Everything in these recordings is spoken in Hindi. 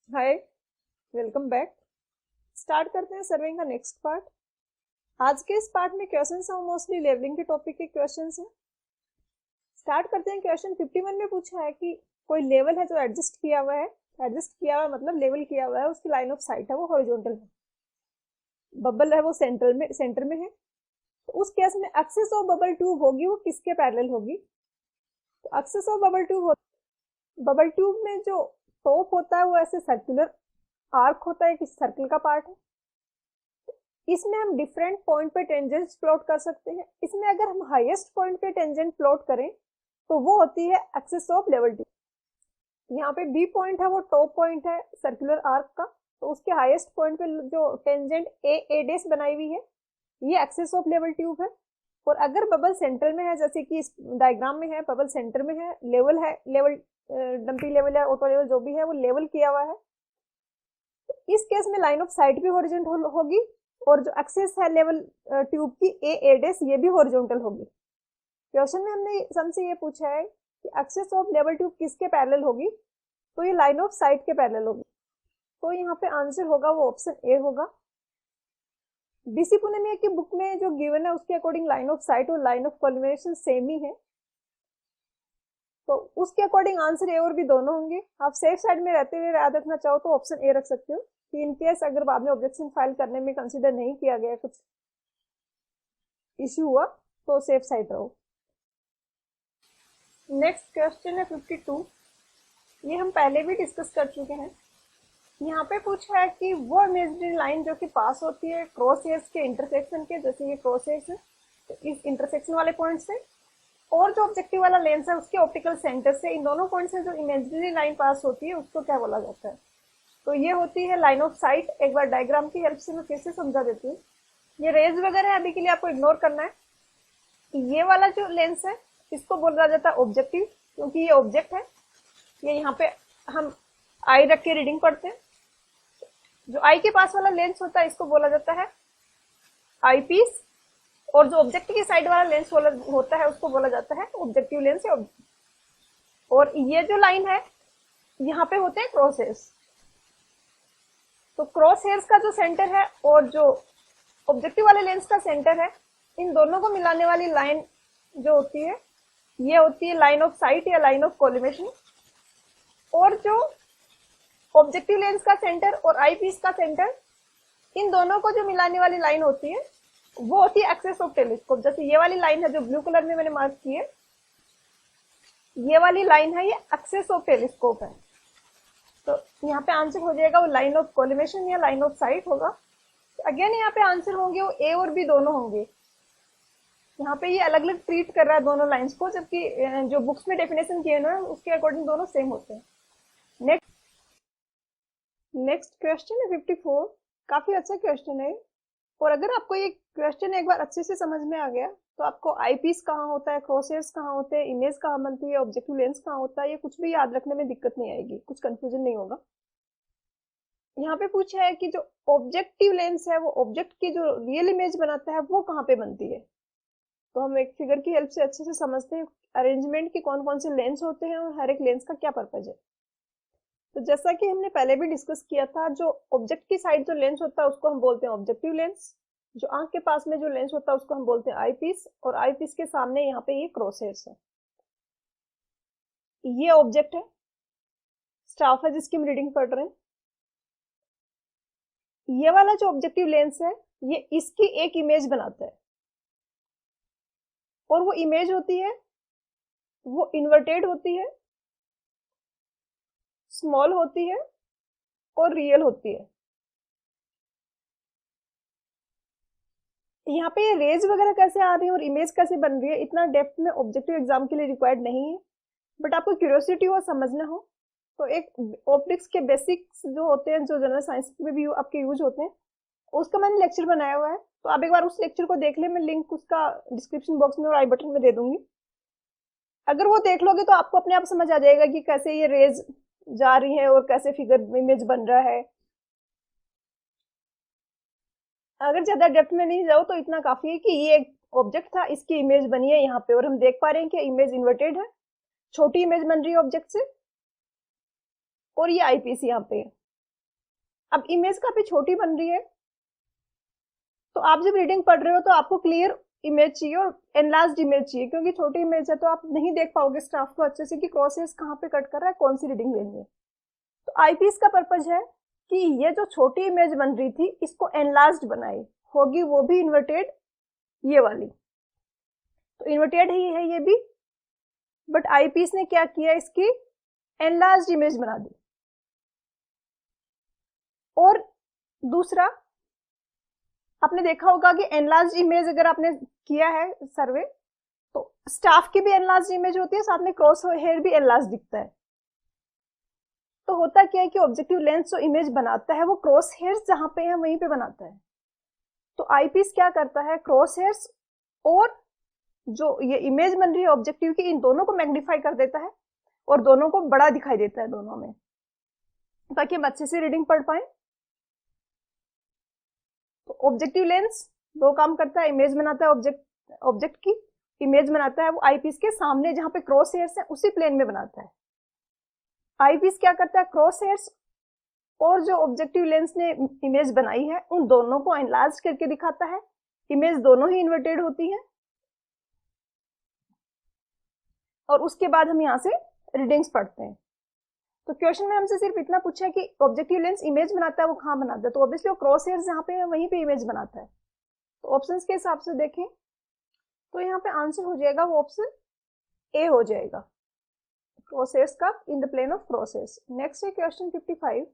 हाय, वेलकम बैक। स्टार्ट करते हैं सर्विंग का नेक्स्ट पार्ट। आज के इस पार्ट में क्वेश्चंस हैं मोस्टली लेवलिंग के टॉपिक के क्वेश्चंस हैं। स्टार्ट करते हैं। क्वेश्चन 51 में पूछा है कि कोई लेवल है जो एडजस्ट किया हुआ है। एडजस्ट किया हुआ मतलब लेवल किया हुआ है, उसकी लाइन ऑफ साइट है वो हॉरिजॉन्टल है, बबल है वो सेंटर में है। तो उस केस में एक्सिस ऑफ बबल ट्यूब होगी वो किसके पैरेलल होगी? तो एक्सिस ऑफ बबल ट्यूब में जो टॉप होता है वो ऐसे सर्कुलर आर्क होता है, किसी सर्कल का पार्ट है। इसमें हम डिफरेंट पॉइंट पे टेंजेंट प्लॉट कर सकते हैं। इसमें अगर हम हाईएस्ट पॉइंट पे टेंजेंट प्लॉट करें तो वो होती है एक्सिस ऑफ लेवल ट्यूब। यहाँ पे बी पॉइंट है वो टॉप पॉइंट है सर्कुलर आर्क का, तो उसके हाईएस्ट पॉइंट पे जो टेंजेंट ए डेस बनाई हुई है ये एक्सिस ऑफ लेवल ट्यूब है। और अगर बबल सेंटर में है, जैसे कि इस डायग्राम में है, बबल सेंटर में है, लेवल डंपी लेवल या ऑटो लेवल जो भी है वो लेवल किया हुआ है, इस केस में लाइन ऑफ साइट भी हॉरिजॉन्टल होगी और जो एक्सिस है लेवल ट्यूब की ए डेस ये भी हॉरिजॉन्टल होगी। क्वेश्चन में हमने हमसे ये पूछा है कि एक्सिस ऑफ लेवल ट्यूब किसके पैरेलल होगी, तो ये लाइन ऑफ साइट के पैरेलल होगी। तो यहाँ पे आंसर होगा वो ऑप्शन ए होगा। बीसी पुणे की बुक में जो गिवन है उसके अकॉर्डिंग लाइन ऑफ साइट और लाइन ऑफ कॉलिमिनेशन सेम ही है, तो उसके अकॉर्डिंग आंसर ए और बी दोनों होंगे। आप सेफ साइड में रहते हुए याद रखना चाहो तो ऑप्शन ए रख सकते हो कि इनकेस अगर बाद में ऑब्जेक्शन फाइल करने में कंसीडर नहीं किया गया, कुछ इश्यू हुआ, तो सेफ साइड रहो। नेक्स्ट क्वेश्चन है 52। ये हम पहले भी डिस्कस कर चुके हैं। यहाँ पे पूछा है कि वो इमेजिनरी लाइन जो कि पास होती है क्रॉस हेयर्स के इंटरसेक्शन के, जैसे ये क्रॉस हेयर्स है, तो इस इंटरसेक्शन वाले पॉइंट से और जो ऑब्जेक्टिव वाला लेंस है उसके ऑप्टिकल सेंटर से, इन दोनों पॉइंट से जो इमेजिनरी लाइन पास होती है उसको क्या बोला जाता है? तो ये होती है लाइन ऑफ साइट। एक बार डायग्राम की हेल्प से मैं फिर से समझा देती हूँ। ये रेज वगैरह है, अभी के लिए आपको इग्नोर करना है। ये वाला जो लेंस है इसको बोला जाता है ऑब्जेक्टिव, क्योंकि ये ऑब्जेक्ट है। ये यहाँ पे हम आई रख के रीडिंग पढ़ते हैं। जो आई के पास वाला लेंस होता है इसको बोला जाता है आई पीस, और जो ऑब्जेक्ट की साइड वाला लेंस होता है उसको बोला जाता है ऑब्जेक्टिव लेंस। और ये जो लाइन है यहाँ पे होते हैं क्रॉस हेयर्स। तो क्रॉस हेयर्स का जो सेंटर है और जो ऑब्जेक्टिव वाले लेंस का सेंटर है, इन दोनों को मिलाने वाली लाइन जो होती है ये होती है लाइन ऑफ साइट या लाइन ऑफ कॉलिमेशन। और जो ऑब्जेक्टिव लेंस का सेंटर और आई पीस का सेंटर, इन दोनों को जो मिलाने वाली लाइन होती है वो होती है एक्सिस ऑफ टेलीस्कोप। जैसे ये वाली लाइन है जो ब्लू कलर में मैंने मार्क की है, ये वाली लाइन है, ये एक्सिस ऑफ टेलीस्कोप है। तो यहाँ पे आंसर हो जाएगा वो लाइन ऑफ कॉलिमेशन या लाइन ऑफ साइट होगा। अगेन यहाँ पे आंसर होंगे वो ए और बी दोनों होंगे। यहाँ पे ये अलग अलग ट्रीट कर रहा है दोनों लाइंस को, जबकि जो बुक्स में डेफिनेशन किए हुए हैं उसके अकॉर्डिंग दोनों सेम होते हैं। नेक्स्ट नेक्स्ट क्वेश्चन है 54। काफी अच्छा क्वेश्चन है, और अगर आपको ये क्वेश्चन एक बार अच्छे से समझ में आ गया तो आपको आई पीस कहाँ होता है, क्रॉसहेयर्स कहाँ होते हैं, इमेज कहाँ बनती है, ऑब्जेक्टिव लेंस कहाँ होता है, ये कुछ भी याद रखने में दिक्कत नहीं आएगी, कुछ कंफ्यूजन नहीं होगा। यहाँ पे पूछा है कि जो ऑब्जेक्टिव लेंस है वो ऑब्जेक्ट की जो रियल इमेज बनाता है वो कहाँ पे बनती है। तो हम एक फिगर की हेल्प से अच्छे से समझते हैं अरेंजमेंट के कौन कौन से लेंस होते हैं और हर एक लेंस का क्या पर्पज है। तो जैसा कि हमने पहले भी डिस्कस किया था, जो ऑब्जेक्ट की साइड जो लेंस होता है उसको हम बोलते हैं ऑब्जेक्टिव लेंस। जो आंख के पास में जो लेंस होता है उसको हम बोलते हैं आई पीस, और आई पीस के सामने यहाँ पे ये क्रॉस हेयर्स है। ये ऑब्जेक्ट है, स्टाफ है जिसकी हम रीडिंग पढ़ रहे हैं। ये वाला जो ऑब्जेक्टिव लेंस है ये इसकी एक इमेज बनाता है, और वो इमेज होती है वो इन्वर्टेड होती है, स्मॉल होती है और रियल होती है। यहाँ पे ये रेज वगैरह कैसे आ रही है और इमेज कैसे बन रही है इतना डेप्थ में ऑब्जेक्टिव एग्जाम के लिए रिक्वायर्ड नहीं है, बट आपको क्यूरियोसिटी हो, समझना हो तो एक ऑप्टिक्स के बेसिक्स जो होते हैं जो जनरल साइंस में भी आपके यूज होते हैं उसका मैंने लेक्चर बनाया हुआ है। तो आप एक बार उस लेक्चर को देख ले, मैं लिंक उसका डिस्क्रिप्शन बॉक्स में और आई बटन में दे दूंगी। अगर वो देख लोगे तो आपको अपने आप समझ आ जाएगा कि कैसे ये रेज जा रही है और कैसे फिगर इमेज बन रहा है। अगर ज्यादा डेप्थ में नहीं जाओ तो इतना काफी है कि ये एक ऑब्जेक्ट था, इसकी इमेज बनी है यहाँ पे, और हम देख पा रहे हैं कि इमेज इन्वर्टेड है, छोटी इमेज बन रही है ऑब्जेक्ट से, और ये आई पीस यहाँ पे है। अब इमेज काफी छोटी बन रही है, तो आप जब रीडिंग पढ़ रहे हो तो आपको क्लियर इमेज चाहिए और एनलार्ज्ड इमेज चाहिए, क्योंकि छोटी इमेज है तो आप नहीं देख पाओगे स्टाफ को अच्छे से कि क्रॉसेस कहाँ पे कट कर रहा है, कौन सी रीडिंग लेनी है। तो आईपीएस का पर्पज है कि ये जो छोटी इमेज बन रही थी इसको एनलार्ज्ड बनाए, होगी वो भी इन्वर्टेड, ये वाली तो इन्वर्टेड ही है ये भी, बट आईपीएस ने क्या किया, इसकी एनलार्ज्ड इमेज बना दी। और दूसरा, आपने देखा होगा कि एनलार्ज्ड इमेज अगर आपने किया है सर्वे, तो स्टाफ की भी एनलार्ज्ड इमेज होती है, साथ में क्रॉस हेयर भी एनलार्ज्ड दिखता है। तो होता क्या है कि ऑब्जेक्टिव लेंस जो इमेज बनाता है वो क्रॉस हेयर्स जहां पे है वहीं पे बनाता है। तो आईपीस क्या करता है, क्रॉस हेयर्स और जो ये इमेज बन रही है ऑब्जेक्टिव की, इन दोनों को मैग्नीफाई कर देता है और दोनों को बड़ा दिखाई देता है दोनों में, ताकि हम अच्छे से रीडिंग पढ़ पाए। तो ऑब्जेक्टिव लेंस दो काम करता है, इमेज बनाता है ऑब्जेक्ट की इमेज बनाता है, वो आईपीस के सामने जहां पे क्रॉस हेयर्स है उसी प्लेन में बनाता है। आईपीस क्या करता है, क्रॉस हेयर्स और जो ऑब्जेक्टिव लेंस ने इमेज बनाई है उन दोनों को एनलार्ज करके दिखाता है, इमेज दोनों ही इन्वर्टेड होती है। और उसके बाद हम यहाँ से रीडिंग्स पढ़ते हैं। तो क्वेश्चन में हमसे सिर्फ इतना पूछा है कि ऑब्जेक्टिव लेंस इमेज बनाता है वो कहाँ बनाता है, तो ऑब्वियसली वो क्रॉस हेयर्स जहाँ पे है वहीं पे इमेज बनाता है। तो ऑप्शंस के हिसाब से देखें तो यहाँ पे आंसर हो जाएगा वो ऑप्शन ए हो जाएगा, क्रॉस हेयर्स का in the plane of cross hairs. Next है क्वेश्चन 55।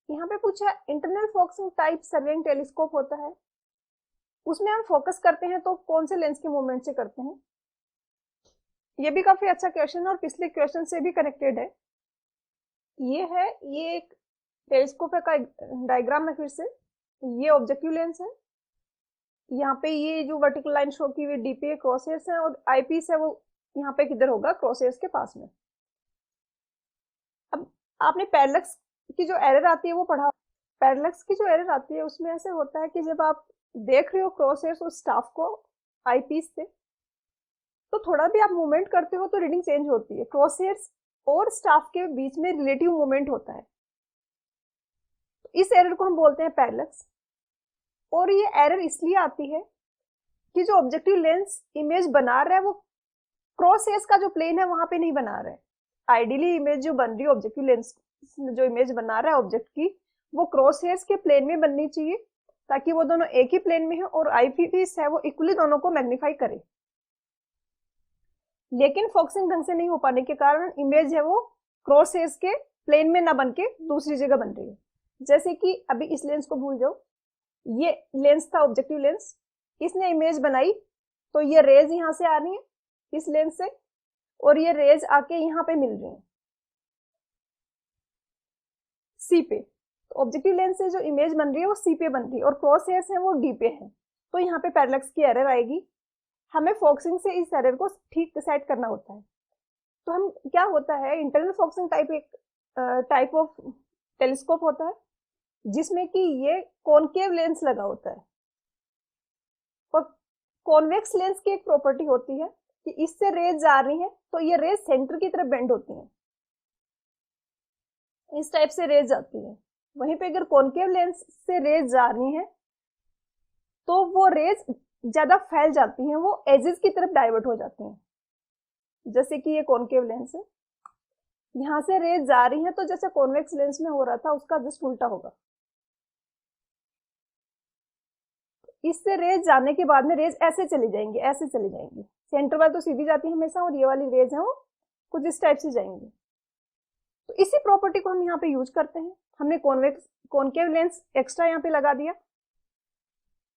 यहाँ पे पूछा internal focusing type surveying telescope होता है, उसमें हम फोकस करते हैं तो कौन से लेंस के मूवमेंट से करते हैं। ये भी काफी अच्छा क्वेश्चन है और पिछले क्वेश्चन से भी कनेक्टेड है। ये एक टेलीस्कोप का डायग्राम है, फिर से ये ऑब्जेक्टिव लेंस है, यहाँ पे ये जो वर्टिकल लाइन शो की हुई डीपी क्रॉस हेयर्स है और आईपीस है वो यहाँ पे किधर होगा, क्रॉस हेयर्स के पास में। अब आपने पैरेलक्स की जो एरर आती है वो पढ़ा, पैरेलक्स की जो एरर आती है उसमें ऐसे होता है कि जब आप देख रहे हो क्रॉस हेयर्स और स्टाफ को आईपीस से, तो थोड़ा भी आप मूवमेंट करते हो तो रीडिंग चेंज होती है। क्रॉस हेयर्स और स्टाफ के बीच में रिलेटिव मूवमेंट होता है, तो इस एरर को हम बोलते हैं पैरेलक्स। और ये एरर इसलिए आती है कि जो ऑब्जेक्टिव लेंस इमेज बना रहा है वो क्रॉस हेयर्स का जो प्लेन है वहां पे नहीं बना रहा है। आइडियली इमेज जो बन रही है ऑब्जेक्टिव लेंस जो इमेज बना रहा है ऑब्जेक्ट की, वो क्रॉस हेयर्स के प्लेन में बननी चाहिए, ताकि वो दोनों एक ही प्लेन में हो और आईपीस है वो इक्वली दोनों को मैग्नीफाई करे। लेकिन फोकसिंग ढंग से नहीं हो पाने के कारण इमेज है वो क्रॉस हेयर्स के प्लेन में ना बन के दूसरी जगह बन रही है। जैसे कि अभी इस लेंस को भूल जाओ, ये लेंस था ऑब्जेक्टिव लेंस, इसने इमेज बनाई तो ये रेज यहां से आ रही है इस लेंस से और ये रेज आके यहाँ पे मिल रही है सी पे। तो ऑब्जेक्टिव लेंस से जो इमेज बन रही है वो सी पे बन रही है और क्रॉस हेयर्स है वो डी पे है, तो यहाँ पे पैरेलक्स की एरर आएगी। हमें फोकसिंग से इस एरर को ठीक सेट करना होता है। तो हम क्या होता है, इंटरनल फोकसिंग टाइप एक टाइप ऑफ टेलीस्कोप होता है जिसमें कि ये कॉनकेव लेंस लगा होता है। और कॉन्वेक्स लेंस की एक प्रॉपर्टी होती है कि इससे रेज आ रही है तो ये रेज सेंटर की तरफ बेंड होती है, इस टाइप से रेज आती है। वहीं पे अगर कॉनकेव लेंस से रेज आ रही है तो वो रेज ज्यादा फैल जाती हैं, वो एजेस की तरफ डाइवर्ट हो जाती हैं। जैसे कि ये कॉनकेव लेंस है, यहां से रेज जा रही है तो जैसे कॉन्वेक्स लेंस में हो रहा था उसका जस्ट उल्टा होगा। इससे रेज जाने के बाद में रेज ऐसे चली जाएंगी, ऐसे चली जाएंगी, सेंटर वाली तो सीधी जाती है हमेशा और ये वाली रेज है वो कुछ इस टाइप से जाएंगी। तो इसी प्रॉपर्टी को हम यहाँ पे यूज करते हैं। हमने कॉनकेव लेंस एक्स्ट्रा यहाँ पे लगा दिया,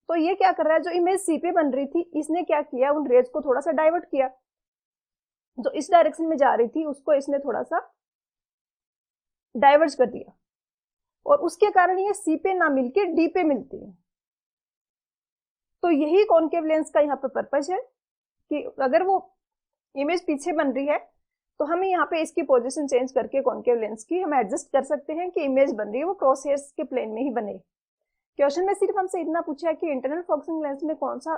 तो ये क्या कर रहा है, जो इमेज सी पे बन रही थी इसने क्या किया, उन रेज को थोड़ा सा डाइवर्ट किया, जो इस डायरेक्शन में जा रही थी उसको इसने थोड़ा सा डाइवर्ज कर दिया और उसके कारण ये सी पे ना मिलके डी पे मिलती है। तो यही कॉनकेव लेंस का यहाँ पे पर्पज है कि अगर वो इमेज पीछे बन रही है तो हमें यहाँ पे इसकी पोजीशन चेंज करके कॉनकेव लेंस की हम एडजस्ट कर सकते हैं कि इमेज बन रही है वो क्रॉस हेयर्स के प्लेन में ही बने। क्वेश्चन में सिर्फ हमसे इतना पूछा है कि इंटरनल फोकसिंग लेंस में कौन सा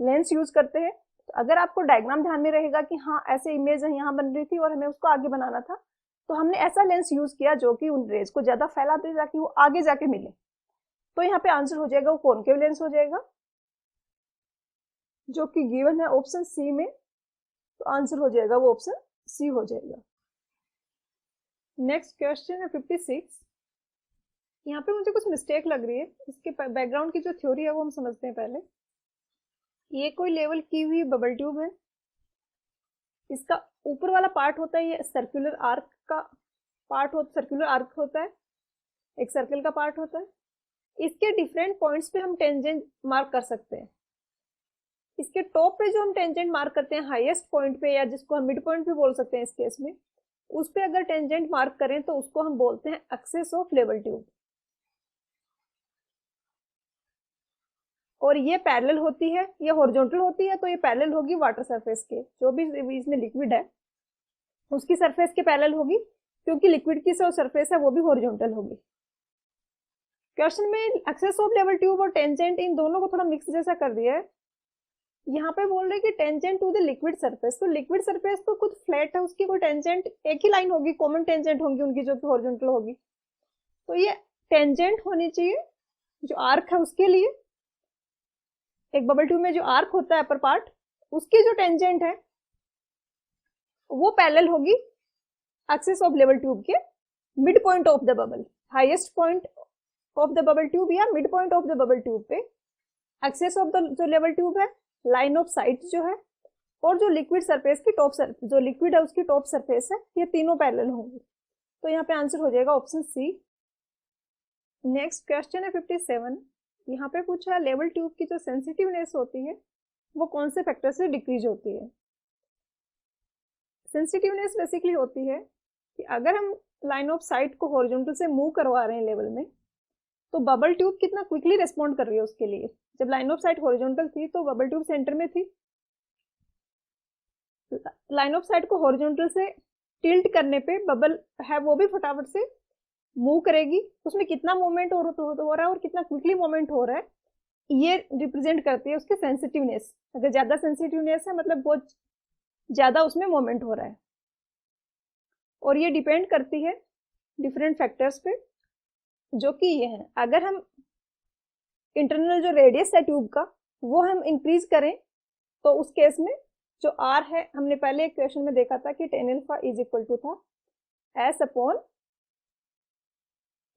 लेंस यूज करते हैं। तो अगर आपको डायग्राम ध्यान में रहेगा कि हाँ ऐसे इमेज यहाँ बन रही थी और हमें उसको आगे बनाना था, तो हमने ऐसा लेंस यूज किया जो कि उन रेज को ज्यादा फैला दे ताकि वो आगे जाके मिले। तो यहाँ पे आंसर हो जाएगा वो कॉनकेव लेंस हो जाएगा, जो कि गिवन है ऑप्शन सी में। तो आंसर हो जाएगा वो ऑप्शन सी हो जाएगा। नेक्स्ट क्वेश्चन है 56। यहाँ पे मुझे कुछ मिस्टेक लग रही है, इसके बैकग्राउंड की जो थ्योरी है वो हम समझते हैं पहले। ये कोई लेवल की हुई बबल ट्यूब है, इसका ऊपर वाला पार्ट होता है ये सर्कुलर आर्क का पार्ट होता, सर्कुलर आर्क होता है, एक सर्कल का पार्ट होता है। इसके डिफरेंट पॉइंट्स पे हम टेंजेंट मार्क कर सकते हैं। इसके टॉप पे जो हम टेंजेंट मार्क करते हैं हाईएस्ट पॉइंट पे, या जिसको हम मिड पॉइंट भी बोल सकते हैं इस केस में, उस पे अगर टेंजेंट मार्क करें तो उसको हम बोलते हैं एक्सिस ऑफ लेवल ट्यूब। और ये पैरेलल होती है, ये हॉरिजॉन्टल होती है, तो ये पैरेलल होगी वाटर सरफेस के, जो भी इसमें लिक्विड है उसकी सरफेस के पैरेलल होगी, क्योंकि लिक्विड की जो सरफेस है वो भी हॉरिजॉन्टल होगी। क्वेश्चन में एक्सेस ऑफ लेवल ट्यूब और टेंजेंट इन दोनों को थोड़ा मिक्स जैसा कर दिया है। यहाँ पे बोल रहे हैं कि tangent to the liquid surface, तो लिक्विड सरफेस तो खुद फ्लैट है, उसकी कोई टेंजेंट एक ही लाइन होगी, कॉमन टेंजेंट होंगी उनकी जो कि हॉरिजॉन्टल होगी। तो ये टेंजेंट होनी चाहिए जो आर्क है उसके लिए, एक बबल ट्यूब में जो आर्क होता है अपर पार्ट, उसकी जो टेंजेंट है वो पैरेलल होगी एक्सिस ऑफ लेवल ट्यूब के mid point of the bubble, highest point of the bubble tube या mid point of the bubble tube पे एक्सिस ऑफ द जो लेवल ट्यूब है, लाइन ऑफ साइट जो है, और जो लिक्विड सरफेस की टॉप जो लिक्विड है उसकी टॉप सरफेस है, ये तीनों पैरेलल होंगे। तो यहाँ पे आंसर हो जाएगा ऑप्शन सी। नेक्स्ट क्वेश्चन है 57। यहाँ पे पूछा है लेवल ट्यूब की जो सेंसिटिवनेस होती है वो कौन से फैक्टर से डिक्रीज होती है। सेंसिटिवनेस बेसिकली होती है कि अगर हम लाइन ऑफ साइट को हॉरिजॉन्टल से मूव करवा रहे हैं लेवल में, तो बबल ट्यूब कितना क्विकली रिस्पॉन्ड कर रही है उसके लिए। जब लाइन ऑफ साइट हॉरिजॉन्टल थी तो बबल ट्यूब सेंटर में थी, लाइन ऑफ साइट को हॉरिजॉन्टल से टिल्ट करने पे बबल है वो भी फटाफट से मूव करेगी। उसमें कितना मूवमेंट हो रहा है और कितना क्विकली मूवमेंट हो रहा है, ये रिप्रेजेंट करती है उसकी सेंसिटिवनेस। अगर ज्यादा सेंसिटिवनेस है मतलब बहुत ज्यादा उसमें मूवमेंट हो रहा है, और ये डिपेंड करती है डिफरेंट फैक्टर्स पे, जो कि ये है। अगर हम इंटरनल जो रेडियस है ट्यूब का वो हम इंक्रीज करें तो उस केस में जो आर है, हमने पहले एक क्वेश्चन में देखा था कि tan alpha is equal to था S upon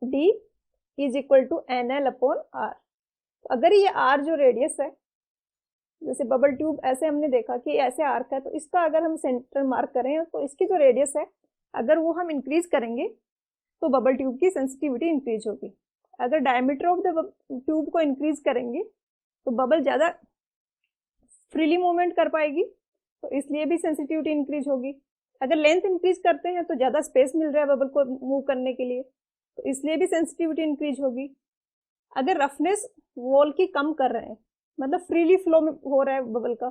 D is equal to N L upon R. अगर ये आर जो रेडियस है, जैसे बबल ट्यूब ऐसे हमने देखा कि ऐसे आर्क है, तो इसका अगर हम सेंटर मार्क करें तो इसकी जो रेडियस है अगर वो हम इंक्रीज करेंगे तो बबल ट्यूब की सेंसिटिविटी इंक्रीज होगी। अगर डायमीटर ऑफ द ट्यूब को इंक्रीज करेंगे तो बबल ज्यादा फ्रीली मूवमेंट कर पाएगी, तो इसलिए भी सेंसिटिविटी इंक्रीज होगी। अगर लेंथ इंक्रीज करते हैं तो ज्यादा स्पेस मिल रहा है बबल को मूव करने के लिए, तो इसलिए भी सेंसिटिविटी इंक्रीज होगी। अगर रफनेस वॉल की कम कर रहे हैं, मतलब फ्रीली फ्लो में हो रहा है बबल का,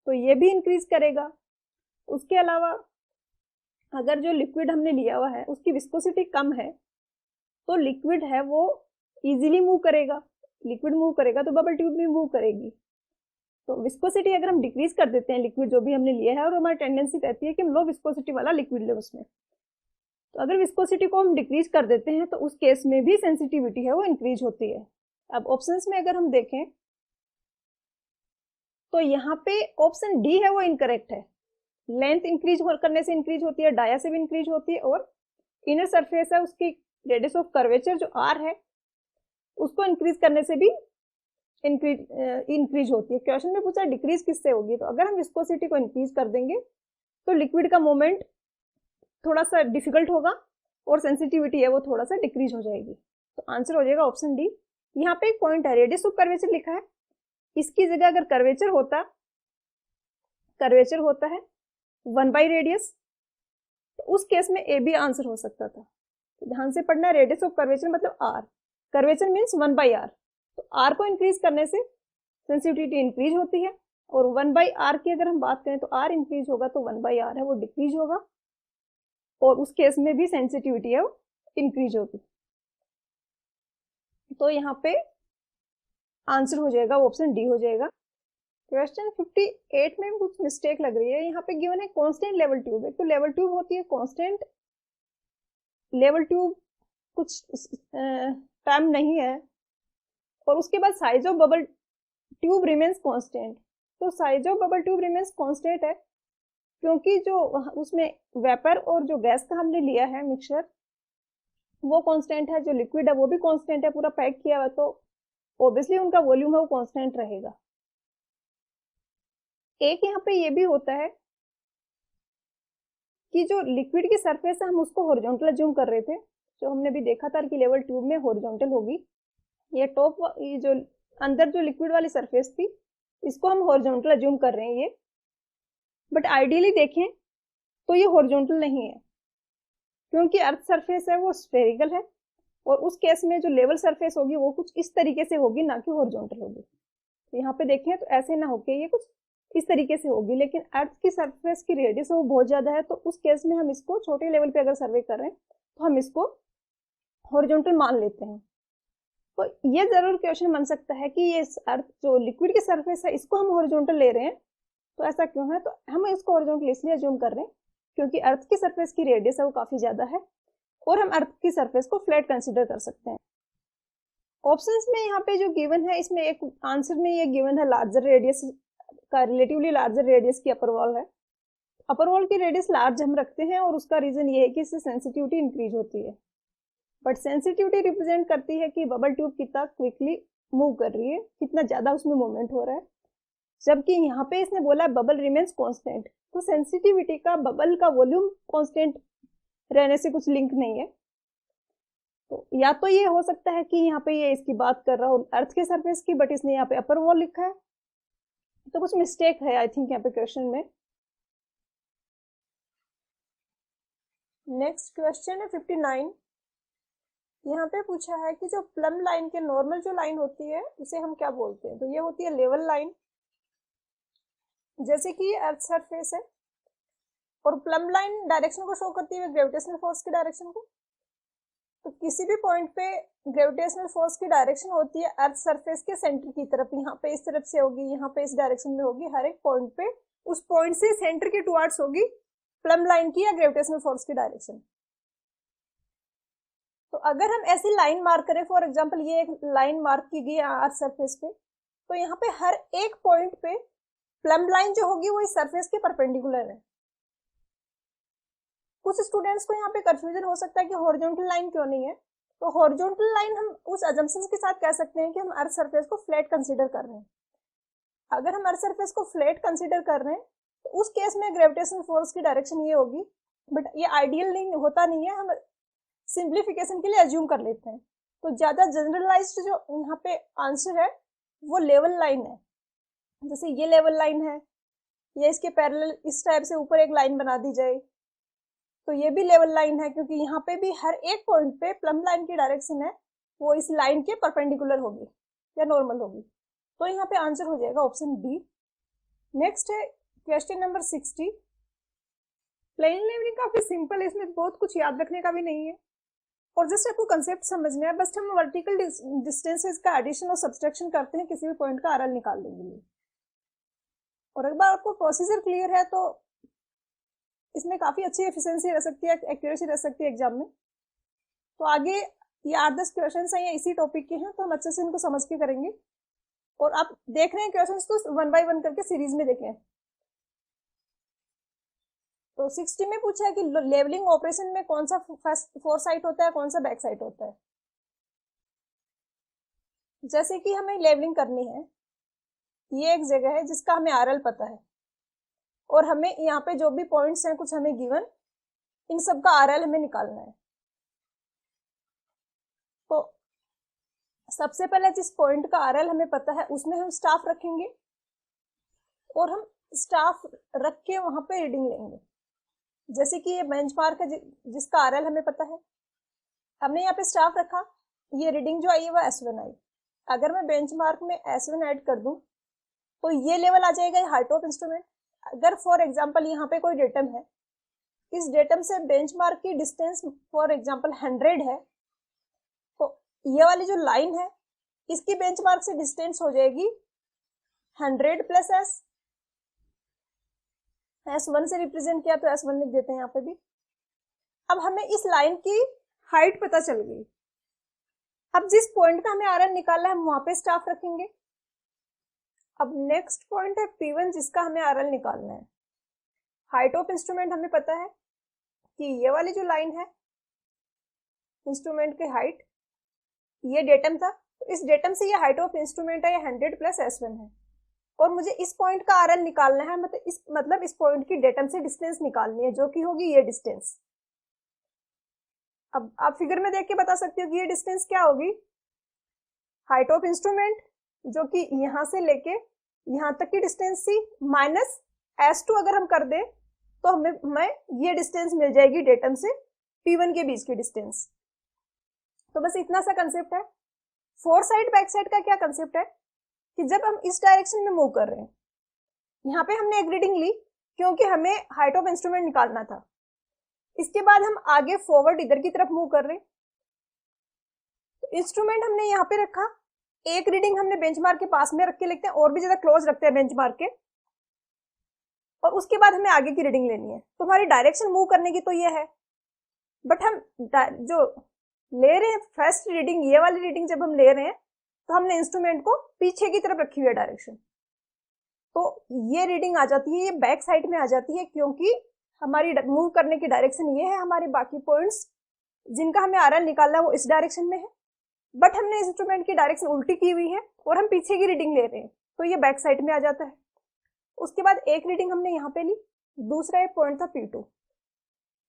तो ये भी इंक्रीज करेगा। उसके अलावा अगर जो लिक्विड हमने लिया हुआ है उसकी विस्कोसिटी कम है, तो लिक्विड है वो इजीली मूव करेगा, लिक्विड मूव करेगा तो बबल ट्यूब भी मूव करेगी। तो विस्कोसिटी अगर हम डिक्रीज कर देते हैं लिक्विड जो भी हमने लिया है, और हमारी टेंडेंसी रहती है कि हम लो विस्कोसिटी वाला लिक्विड ले उसमें, तो अगर विस्कोसिटी को हम डिक्रीज कर देते हैं तो उस केस में भी सेंसिटिविटी है वो इंक्रीज होती है। अब ऑप्शंस में अगर हम देखें तो यहाँ पे ऑप्शन डी है वो इनकरेक्ट है। लेंथ इंक्रीज करने से इंक्रीज होती है, डाया से भी इंक्रीज होती है, और इनर सरफेस है उसकी रेडियस ऑफ कर्वेचर जो आर है उसको इंक्रीज करने से भी इंक्रीज होती है। क्वेश्चन में पूछा डिक्रीज किससे होगी, तो अगर हम विस्कोसिटी को इंक्रीज कर देंगे तो लिक्विड का मूवमेंट थोड़ा सा डिफिकल्ट होगा और सेंसिटिविटी है वो थोड़ा सा डिक्रीज हो जाएगी। तो आंसर हो जाएगा ऑप्शन डी। यहाँ पे एक पॉइंट है, रेडियस ऑफ कर्वेचर लिखा है, इसकी जगह अगर कर्वेचर होता है 1 बाई रेडियस, तो उस केस में ए भी आंसर हो सकता था। तो ध्यान से पढ़ना, रेडियस ऑफ कर्वेचर मतलब R, curvature means 1 by R. तो आर को इंक्रीज करने से सेंसिटिविटी इंक्रीज होती है, और 1 बाई आर की अगर हम बात करें तो आर इंक्रीज होगा तो 1 बाई आर है वो डिक्रीज होगा, और उस केस में भी सेंसिटिविटी है वो इंक्रीज होगी। तो यहाँ पे आंसर हो जाएगा ऑप्शन डी हो जाएगा। क्वेश्चन 58 में कुछ मिस्टेक लग रही है। यहाँ पे गिवन है कांस्टेंट लेवल ट्यूब है, तो लेवल ट्यूब होती है कांस्टेंट लेवल ट्यूब कुछ टर्म नहीं है, और उसके बाद size of bubble tube remains constant. तो size of bubble tube remains constant है क्योंकि जो उसमें वेपर और जो गैस का हमने लिया है मिक्सचर वो कांस्टेंट है, जो लिक्विड है वो भी कांस्टेंट है, पूरा पैक किया हुआ, तो ऑब्वियसली उनका वॉल्यूम है वो कांस्टेंट रहेगा। एक यहाँ पे ये भी होता है कि जो लिक्विड की सरफेस है हम उसको हॉरिजॉन्टल अज्यूम कर रहे थे, जो हमने भी देखा था कि लेवल ट्यूब में हॉरिजॉन्टल होगी। ये टॉप, ये जो अंदर जो लिक्विड वाली सरफेस थी इसको हम हॉरिजॉन्टल अज्यूम कर रहे हैं ये, बट आइडियली देखें तो ये हॉरिजॉन्टल नहीं है क्योंकि अर्थ सरफेस है वो स्फेरिकल है, और उस केस में जो लेवल सरफेस होगी वो कुछ इस तरीके से होगी, ना कि हॉरिजॉन्टल होगी। तो यहाँ पे देखें तो ऐसे ना होके ये कुछ इस तरीके से होगी, लेकिन अर्थ की सरफेस की रेडियस वो बहुत ज्यादा है, तो उस केस में हम इसको छोटे लेवल पे अगर सर्वे कर रहे हैं तो हम इसको हॉरिजॉन्टल मान लेते हैं। तो ये जरूर क्वेश्चन बन सकता है कि ये अर्थ जो लिक्विड की सरफेस है इसको हम हॉरिजॉन्टल ले रहे हैं, तो ऐसा क्यों है? तो हम इसको हॉरिजॉन्टल इसलिए अज्यूम कर रहे हैं क्योंकि अर्थ की सरफेस की रेडियस है वो काफी ज्यादा है, और हम अर्थ की सरफेस को फ्लैट कंसीडर कर सकते हैं। ऑप्शंस में यहाँ पे जो गिवन है, इसमें एक आंसर में ये गिवन है लार्जर रेडियस का, रिलेटिवली लार्जर रेडियस की अपर वॉल है। अपर वॉल की रेडियस लार्ज हम रखते हैं और उसका रीजन ये है कि इससे सेंसिटिविटी इंक्रीज होती है, बट सेंसिटिविटी रिप्रेजेंट करती है कि बबल ट्यूब कितना क्विकली मूव कर रही है, कितना ज्यादा उसमें मूवमेंट हो रहा है, जबकि यहाँ पे इसने बोला बबल रिमेन्स कांस्टेंट, तो सेंसिटिविटी का बबल का वॉल्यूम कांस्टेंट रहने से कुछ लिंक नहीं है। तो या तो ये हो सकता है कि यहाँ पे ये इसकी बात कर रहा हो अर्थ के सरफेस की, बट इसने यहाँ पे अपर वॉल लिखा है, तो कुछ मिस्टेक है आई थिंक यहाँ पे क्वेश्चन में। नेक्स्ट क्वेश्चन है 59। यहाँ पे पूछा है कि जो प्लम लाइन के नॉर्मल जो लाइन होती है उसे हम क्या बोलते हैं? तो ये होती है लेवल लाइन, जैसे कि ये अर्थ सरफेस है और प्लम लाइन डायरेक्शन को शो करती है ग्रेविटेशनल फोर्स की डायरेक्शन को। तो किसी भी पॉइंट पे ग्रेविटेशनल फोर्स की डायरेक्शन होती है अर्थ सरफेस के सेंटर की तरफ, यहाँ पे इस तरफ से होगी, यहाँ पे इस डायरेक्शन में होगी, हर एक पॉइंट पे उस पॉइंट से सेंटर के टुवर्ड्स होगी प्लम लाइन की या ग्रेविटेशनल फोर्स की डायरेक्शन। तो अगर हम ऐसी लाइन मार्क करें, फॉर एग्जांपल ये एक लाइन मार्क की गई है अर्थ सरफेस पे, तो यहाँ पे हर एक पॉइंट पे प्लम लाइन जो होगी वो इस सरफेस के परपेंडिकुलर है। कुछ स्टूडेंट्स को यहाँ पे कंफ्यूजन हो सकता है कि हॉरिजॉन्टल लाइन क्यों नहीं है, तो हॉरिजॉन्टल लाइन हम उस अजम्पशंस के साथ कह सकते हैं कि हम अर्थ सरफेस को फ्लैट कंसीडर कर रहे हैं। अगर हम अर्थ सरफेस को फ्लैट कंसीडर कर रहे हैं तो उस केस में ग्रेविटेशनल फोर्स की डायरेक्शन ये होगी, बट ये आइडियल नहीं होता नहीं है, हम सिंप्लीफिकेशन के लिए अज्यूम कर लेते हैं। तो ज्यादा जनरलाइज्ड जो यहाँ पे आंसर है वो लेवल लाइन है, जैसे ये लेवल लाइन है, ये इसके पैरेलल इस टाइप से ऊपर एक लाइन बना दी जाए तो ये भी लेवल लाइन है, क्योंकि यहाँ पे भी हर एक पॉइंट पे प्लम लाइन की डायरेक्शन है वो इस लाइन के परपेंडिकुलर होगी या नॉर्मल होगी, तो यहाँ पे आंसर हो जाएगा ऑप्शन बी। नेक्स्ट है क्वेश्चन नंबर 60। प्लेन लेवलिंग काफी सिंपल है, इसमें बहुत कुछ याद रखने का भी नहीं है और जस्ट आपको कंसेप्ट समझना है, बस हम वर्टिकल डिस्टेंसेस का एडिशन और सब्सट्रैक्शन करते हैं किसी भी पॉइंट का आरएल निकालने के लिए। और एक बार आपको प्रोसीजर क्लियर है तो इसमें काफी अच्छी एफिशिएंसी रह सकती है, एक्यूरेसी रह सकती है एग्जाम में। तो आगे ये 8-10 क्वेश्चन हैं, ये इसी टॉपिक के हैं, तो हम अच्छे से इनको समझ के करेंगे। और आप देख रहे हैं क्वेश्चंस तो 1 बाय 1 करके सीरीज में देखें। तो 60 में पूछा है कि लेवलिंग ऑपरेशन में कौन सा फोर साइट होता है, कौन सा बैक साइट होता है। जैसे कि हमें लेवलिंग करनी है, ये एक जगह है जिसका हमें आरएल पता है और हमें यहाँ पे जो भी पॉइंट्स हैं कुछ हमें गिवन, इन सब का आरएल हमें निकालना है। तो सबसे पहले जिस पॉइंट का आरएल हमें पता है उसमें हम स्टाफ रखेंगे और हम स्टाफ रख के वहां पे रीडिंग लेंगे। जैसे कि ये बेंचमार्क है जिसका आरएल हमें पता है, हमने यहाँ पे स्टाफ रखा, ये रीडिंग जो आई है वो S1 आई। अगर मैं बेंचमार्क में S1 ऐड कर दूं तो ये लेवल आ जाएगा, ये हाइट ऑफ इंस्ट्रूमेंट। अगर फॉर एग्जांपल यहाँ पे कोई डेटम है, इस डेटम से बेंचमार्क की डिस्टेंस फॉर एग्जांपल 100 है, तो ये वाली जो लाइन है इसकी बेंचमार्क से डिस्टेंस हो जाएगी 100 प्लस S1 से रिप्रेजेंट किया तो S1 लिख देते हैं यहाँ पे भी। अब हमें इस लाइन की हाइट पता चल गई। अब जिस पॉइंट का हमें आरएल निकालना है हम वहां पे स्टाफ रखेंगे। अब नेक्स्ट पॉइंट है P1 जिसका हमें आरएल निकालना है। हाइट ऑफ इंस्ट्रूमेंट हमें पता है कि ये वाली जो लाइन है इंस्ट्रूमेंट की हाइट, ये डेटम था, तो इस डेटम से ये हाइट ऑफ इंस्ट्रूमेंट है, ये 100 प्लस S1 है। और मुझे इस पॉइंट का आरएल निकालना है, मतलब इस पॉइंट की डेटम से डिस्टेंस निकालनी है, जो कि होगी ये डिस्टेंस। अब आप फिगर में देख के बता सकते हो कि ये डिस्टेंस क्या होगी। हाइट ऑफ इंस्ट्रूमेंट जो कि यहां से लेके यहां तक की डिस्टेंस थी, माइनस S2 अगर हम कर दे तो हमें ये डिस्टेंस मिल जाएगी डेटम से P1 के बीच की डिस्टेंस। तो बस इतना सा कंसेप्ट है। फोर साइड बैक साइड का क्या कंसेप्ट है कि जब हम इस डायरेक्शन में मूव कर रहे हैं, यहाँ पे हमने एक रीडिंग ली क्योंकि हमें हाइट ऑफ इंस्ट्रूमेंट निकालना था। इसके बाद हम आगे फॉरवर्ड इधर की तरफ मूव कर रहे हैं, तो इंस्ट्रूमेंट हमने यहाँ पे रखा, एक रीडिंग हमने बेंचमार्क के पास में रख के लिखते हैं, और भी ज्यादा क्लोज रखते हैं बेंचमार्क के, और उसके बाद हमें आगे की रीडिंग लेनी है। तो हमारी डायरेक्शन मूव करने की तो ये है, बट हम जो ले रहे हैं फर्स्ट रीडिंग, ये वाली रीडिंग जब हम ले रहे हैं तो हमने इंस्ट्रूमेंट को पीछे की तरफ रखी हुई है डायरेक्शन, तो ये रीडिंग आ जाती है, ये बैक साइड में आ जाती है, क्योंकि हमारी मूव करने की डायरेक्शन ये है। हमारे बाकी पॉइंट्स जिनका हमें आरएल निकालना है वो इस डायरेक्शन में है, बट हमने इंस्ट्रूमेंट की डायरेक्शन उल्टी की हुई है और हम पीछे की रीडिंग ले रहे हैं, तो ये बैक साइड में आ जाता है। उसके बाद एक रीडिंग हमने यहाँ पे ली, दूसरा एक पॉइंट था P2,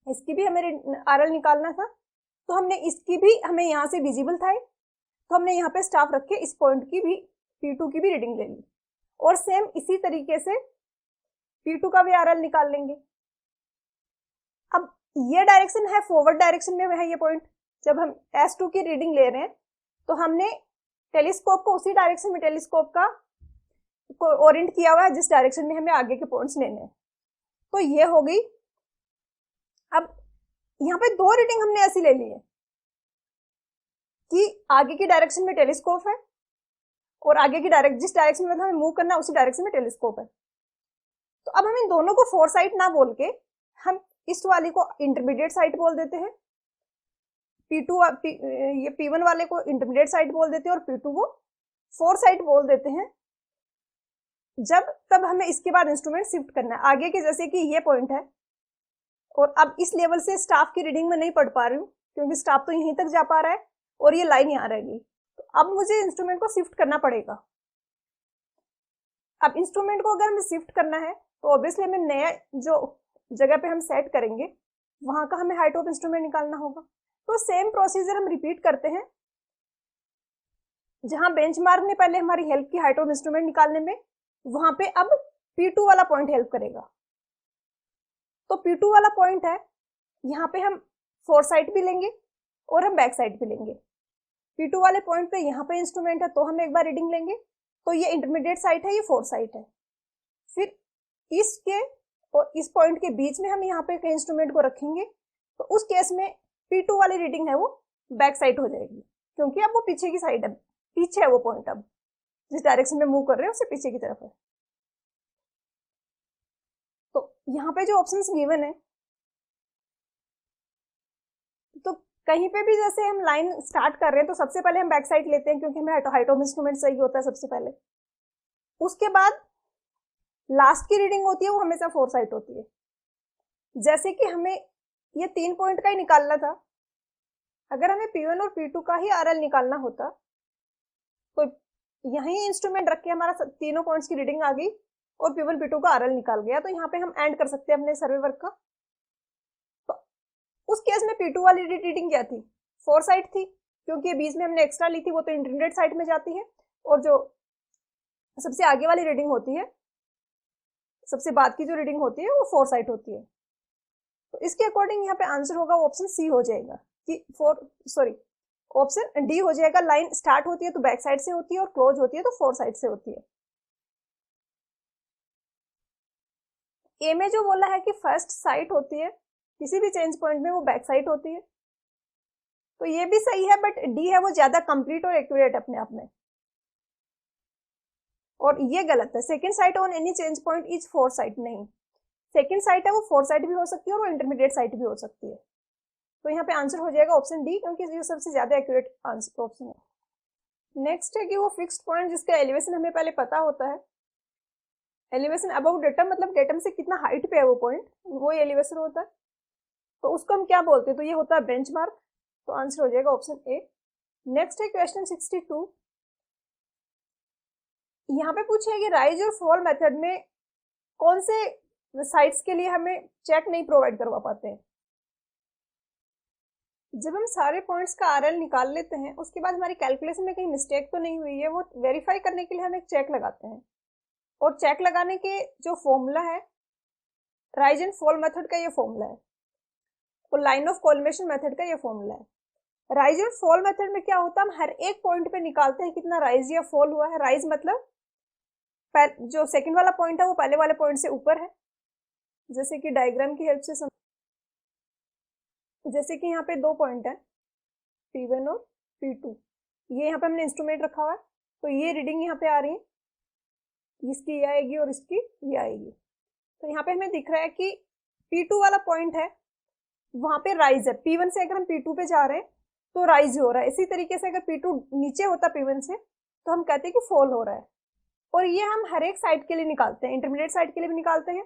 इसकी भी हमें आरएल निकालना था, तो हमने इसकी भी, हमें यहाँ से विजिबल था, तो हमने यहाँ पे स्टाफ रख के इस पॉइंट की भी, P2 की भी रीडिंग ले ली, और सेम इसी तरीके से P2 का भी आरएल निकाल लेंगे। अब ये डायरेक्शन है फॉरवर्ड डायरेक्शन में है ये पॉइंट, जब हम S2 की रीडिंग ले रहे हैं तो हमने टेलीस्कोप को उसी डायरेक्शन में टेलीस्कोप का ओरिएंट किया हुआ है जिस डायरेक्शन में हमें आगे के पॉइंट्स लेने हैं, तो ये हो गई। अब यहाँ पे दो रीडिंग हमने ऐसी ले ली है कि आगे की डायरेक्शन में टेलीस्कोप है और आगे की जिस डायरेक्शन में हमें मूव करना है उसी डायरेक्शन में टेलीस्कोप है। तो अब हम इन दोनों को फोर साइड ना बोल के हम इस वाली को इंटरमीडिएट साइड बोल देते हैं, ये P1 वाले को इंटरमीडिएट साइड बोल देते हैं और P2 को फोर साइड बोल देते हैं। जब तब हमें इसके बाद इंस्ट्रूमेंट शिफ्ट करना है आगे के, जैसे कि ये पॉइंट है और अब इस लेवल से स्टाफ की रीडिंग में नहीं पढ़ पा रही हूँ क्योंकि स्टाफ तो यहीं तक जा पा रहा है और ये लाइन यहाँ रहेगी, तो अब मुझे इंस्ट्रूमेंट को शिफ्ट करना पड़ेगा। अब इंस्ट्रूमेंट को अगर हमें शिफ्ट करना है तो ऑब्वियसली हमें नया जो जगह पे हम सेट करेंगे वहां का हमें हाइट ऑफ इंस्ट्रूमेंट निकालना होगा। तो सेम प्रोसीजर हम रिपीट करते हैं, जहां बेंचमार्क ने पहले हमारी हेल्प की हाइट ऑफ इंस्ट्रूमेंट निकालने में, वहां पे अब P2 वाला पॉइंट हेल्प करेगा। तो P2 वाला पॉइंट है, यहाँ पे हम फोर साइड भी लेंगे और हम बैक साइड भी लेंगे। P2 वाले पॉइंट पे यहाँ पे इंस्ट्रूमेंट है तो हम एक बार रीडिंग लेंगे, तो ये इंटरमीडिएट साइड है, ये फोर साइड है। फिर इसके और इस पॉइंट के बीच में हम यहाँ पे इंस्ट्रूमेंट को रखेंगे, तो उस केस में P2 वाली रीडिंग है वो बैक साइड हो जाएगी, क्योंकि अब वो पीछे की साइड है, पीछे है वो पॉइंट, अब जिस डायरेक्शन में मूव कर रहे हैं उससे पीछे की तरफ है। तो यहाँ पे जो ऑप्शंस गिवन है, तो कहीं पे भी जैसे हम लाइन स्टार्ट कर रहे हैं तो सबसे पहले हम बैक साइड लेते हैं क्योंकि हमें हाइट ऑफ इंस्ट्रूमेंट सही होता है सबसे पहले। उसके बाद लास्ट की रीडिंग होती है वो हमेशा फोर साइड होती है। जैसे कि हमें ये 3 पॉइंट का ही निकालना था, अगर हमें P1 और P2 का ही आरएल निकालना होता तो यही इंस्ट्रूमेंट रख के हमारा तीनों पॉइंट्स की रीडिंग आ गई और P1 P2 का आरएल निकाल गया, तो यहाँ पे हम एंड कर सकते हैं अपने सर्वे वर्क का। तो उस केस में P2 वाली रीडिंग क्या थी, फोर साइड थी, क्योंकि बीच में हमने एक्स्ट्रा ली थी वो तो इंटरमीडिएट साइड में जाती है, और जो सबसे आगे वाली रीडिंग होती है, सबसे बाद की जो रीडिंग होती है वो फोर साइड होती है। तो इसके अकॉर्डिंग यहाँ पे आंसर होगा ऑप्शन सी हो जाएगा कि ऑप्शन डी हो जाएगा। लाइन स्टार्ट होती है तो बैक साइड से होती है और क्लोज होती है तो फोर साइड से होती है। ए में जो बोला है कि फर्स्ट साइड होती है किसी भी चेंज पॉइंट में वो बैक साइड होती है, तो ये भी सही है, बट डी है वो ज्यादा कंप्लीट और एक्यूरेट अपने आप में, और ये गलत है। Second side on any change point is four side, नहीं, सेकेंड साइड है वो फोर साइड भी हो सकती है और वो इंटरमीडिएट साइड भी हो सकती है। तो यहाँ पे आंसर हो जाएगा ऑप्शन डी, क्योंकि ये सबसे ज्यादा एक्यूरेट आंसर ऑप्शन है। नेक्स्ट है कि वो फिक्स्ड पॉइंट जिसका एलिवेशन हमें पहले पता होता है, एलिवेशन अबव डेटम मतलब डेटम से कितना हाइट पे है वो पॉइंट, वो एलिवेशन होता है, तो उसको हम क्या बोलते हैं, तो ये होता है बेंचमार्क। तो आंसर हो जाएगा ऑप्शन ए। नेक्स्ट है क्वेश्चन 62। यहाँ पे पूछा है कि राइज और फॉल मेथड में कौन से साइट्स के लिए हमें चेक नहीं प्रोवाइड करवा पाते हैं। जब हम सारे पॉइंट्स का आरएल निकाल लेते हैं, उसके बाद हमारी कैलकुलेशन में कहीं मिस्टेक तो नहीं हुई है, वो वेरीफाई करने के लिए हम एक चेक लगाते हैं। और चेक लगाने के जो फॉर्मूला है, राइज एंड फॉल मेथड का ये फॉर्मूला है, और लाइन ऑफ कोलिमेशन मेथड का ये फॉर्मूला है। राइज और फॉल मेथड में क्या होता है, हम हर एक पॉइंट पे निकालते हैं कितना राइज या फॉल हुआ है। राइज मतलब जो सेकंड वाला पॉइंट है वो पहले वाले पॉइंट से ऊपर है, जैसे कि डायग्राम की हेल्प से जैसे कि यहाँ पे दो पॉइंट है P1 और P2, ये यहाँ पे हमने इंस्ट्रूमेंट रखा हुआ है, तो ये रीडिंग यहाँ पे आ रही है, इसकी ये आएगी और इसकी ये आएगी। तो यहाँ पे हमें दिख रहा है कि P2 वाला पॉइंट है, वहां पे राइज है। P1 से अगर हम P2 पे जा रहे हैं तो राइज हो रहा है। इसी तरीके से अगर P2 नीचे होता P1 से तो हम कहते हैं कि फॉल हो रहा है। और ये हम हर एक साइड के लिए निकालते हैं, इंटरमीडिएट साइड के लिए भी निकालते हैं,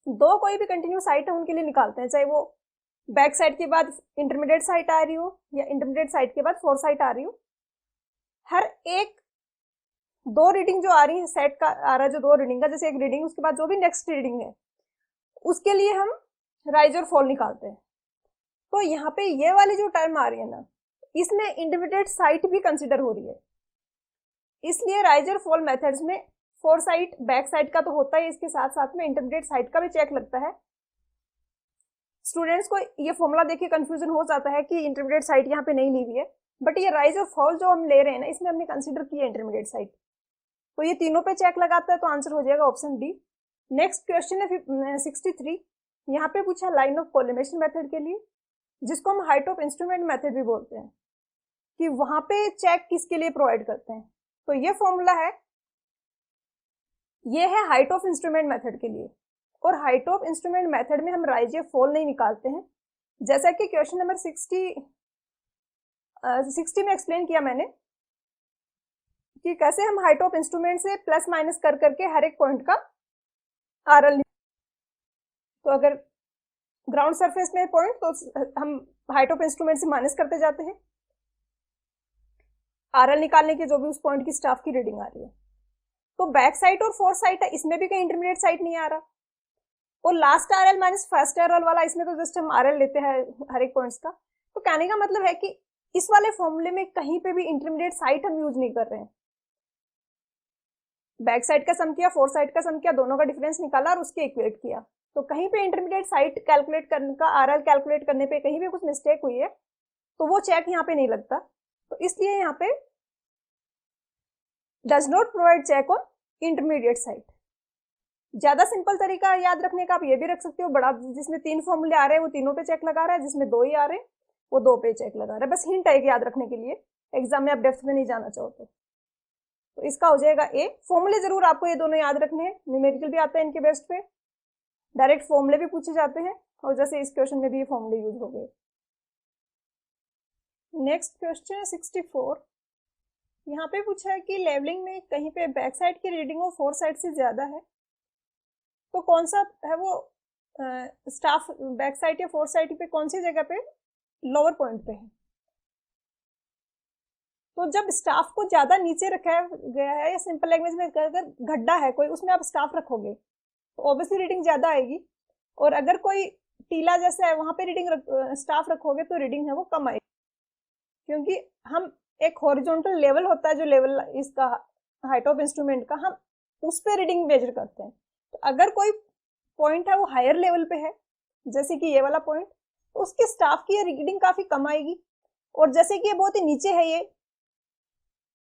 दो कोई भी कंटिन्यू साइड है उनके लिए निकालते हैं, चाहे वो बैक साइड के बाद इंटरमीडिएट साइड आ रही हो या इंटरमीडिएट साइड के बाद फोर साइड आ रही हो। हर एक दो रीडिंग जो आ रही है, सेट का आ रहा है जो दो रीडिंग का, जैसे एक रीडिंग उसके बाद जो भी नेक्स्ट रीडिंग है, उसके लिए हम राइज और फॉल निकालते हैं। तो यहाँ पे ये वाली जो टर्म आ रही है ना, इसमें इंटरमीडिएट साइड भी कंसिडर हो रही है, इसलिए राइज और फॉल मेथड्स में फोर साइड बैक साइड का तो होता है, इसके साथ साथ में इंटरमीडिएट साइड का भी चेक लगता है। स्टूडेंट्स को ये फॉर्मूला देखिए कंफ्यूजन हो जाता है कि इंटरमीडिएट साइड यहाँ पे नहीं ली हुई है, बट ये राइज और फॉल जो हम ले रहे हैं ना, इसमें हमने कंसिडर किया इंटरमीडिएट साइड, तो ये तीनों पे चेक लगाता है, तो आंसर हो जाएगा ऑप्शन डी। नेक्स्ट क्वेश्चन है 63। यहाँ पे पूछा लाइन ऑफ कोलिमेशन मेथड के लिए, जिसको हम हाइट ऑफ इंस्ट्रूमेंट मेथड भी बोलते हैं, कि वहां पे चेक किसके लिए प्रोवाइड करते हैं। तो ये फॉर्मूला है, ये है हाइट ऑफ इंस्ट्रूमेंट मेथड के लिए, और हाइट ऑफ इंस्ट्रूमेंट मेथड में हम राइज या फॉल नहीं निकालते हैं, जैसा कि क्वेश्चन नंबर 60 में एक्सप्लेन किया मैंने कि कैसे हम हाइट ऑफ इंस्ट्रूमेंट से प्लस माइनस कर करके हर एक पॉइंट का आरएल। तो अगर ग्राउंड सरफेस में पॉइंट, तो हम हाइट ऑफ इंस्ट्रूमेंट से माइनस करते जाते हैं आरएल निकालने के, जो भी उस पॉइंट की स्टाफ की रीडिंग आ रही है। तो बैक साइड और फोर्थ साइड है, इसमें भी कहीं इंटरमीडिएट साइड नहीं आ रहा, और last RL minus first RL वाला, इसमें तो जस्ट हम आरएल लेते हैं हर एक पॉइंट्स का। तो कहने का मतलब है कि इस वाले फॉर्मूले में कहीं पे भी इंटरमीडिएट साइड हम यूज नहीं कर रहे हैं। बैक साइड का सम किया, फोर्थ साइड का सम किया, दोनों का डिफरेंस निकाला और उसके इक्वेट किया। तो कहीं पे इंटरमीडिएट साइड कैलकुलेट करने का, आरएल कैलकुलेट करने पे कहीं भी कुछ मिस्टेक हुई है तो वो चेक यहाँ पे नहीं लगता, तो इसलिए यहाँ पे does not provide check on intermediate side. ज्यादा सिंपल तरीका याद रखने का आप ये भी रख सकते हो, बड़ा जिसमें तीन फॉर्मूले आ रहे हैं वो तीनों पे चेक लगा रहा है, जिसमें दो ही आ रहे हैं वो दो पे चेक लगा रहा है। बस हिंट है कि याद रखने के लिए, एग्जाम में आप डेप्थ में नहीं जाना चाहो तो इसका हो जाएगा ए। फॉर्मूले जरूर आपको ये दोनों याद रखने हैं, न्यूमेरिकल भी आता है इनके बेस्ट पे, डायरेक्ट फॉर्मूले भी पूछे जाते हैं, और जैसे इस क्वेश्चन में भी ये फॉर्मूले यूज हो गए। नेक्स्ट क्वेश्चन है 64। यहाँ पे पूछा है कि लेवलिंग में कहीं पे बैक साइड की रीडिंग और फोर साइड से ज्यादा है, तो कौन सा है वो स्टाफ बैक साइड या फोर साइड पे कौन सी जगह पे लोअर पॉइंट पे है। तो जब स्टाफ को ज्यादा नीचे रखा गया है, या सिंपल लैंग्वेज में अगर गड्ढा है कोई, उसमें आप स्टाफ रखोगे तो ऑब्वियसली रीडिंग ज्यादा आएगी, और अगर कोई टीला जैसा है वहां पे रीडिंग स्टाफ रखोगे तो रीडिंग है वो कम आएगी, क्योंकि हम एक हॉरिजॉन्टल लेवल होता है जो लेवल इसका हाइट ऑफ इंस्ट्रूमेंट का, हम उस पे रीडिंग मेजर करते हैं। तो अगर कोई पॉइंट है वो हायर लेवल पे है, जैसे कि ये वाला पॉइंट, तो उसके स्टाफ की रीडिंग काफी कम आएगी, और जैसे कि ये बहुत ही नीचे है, ये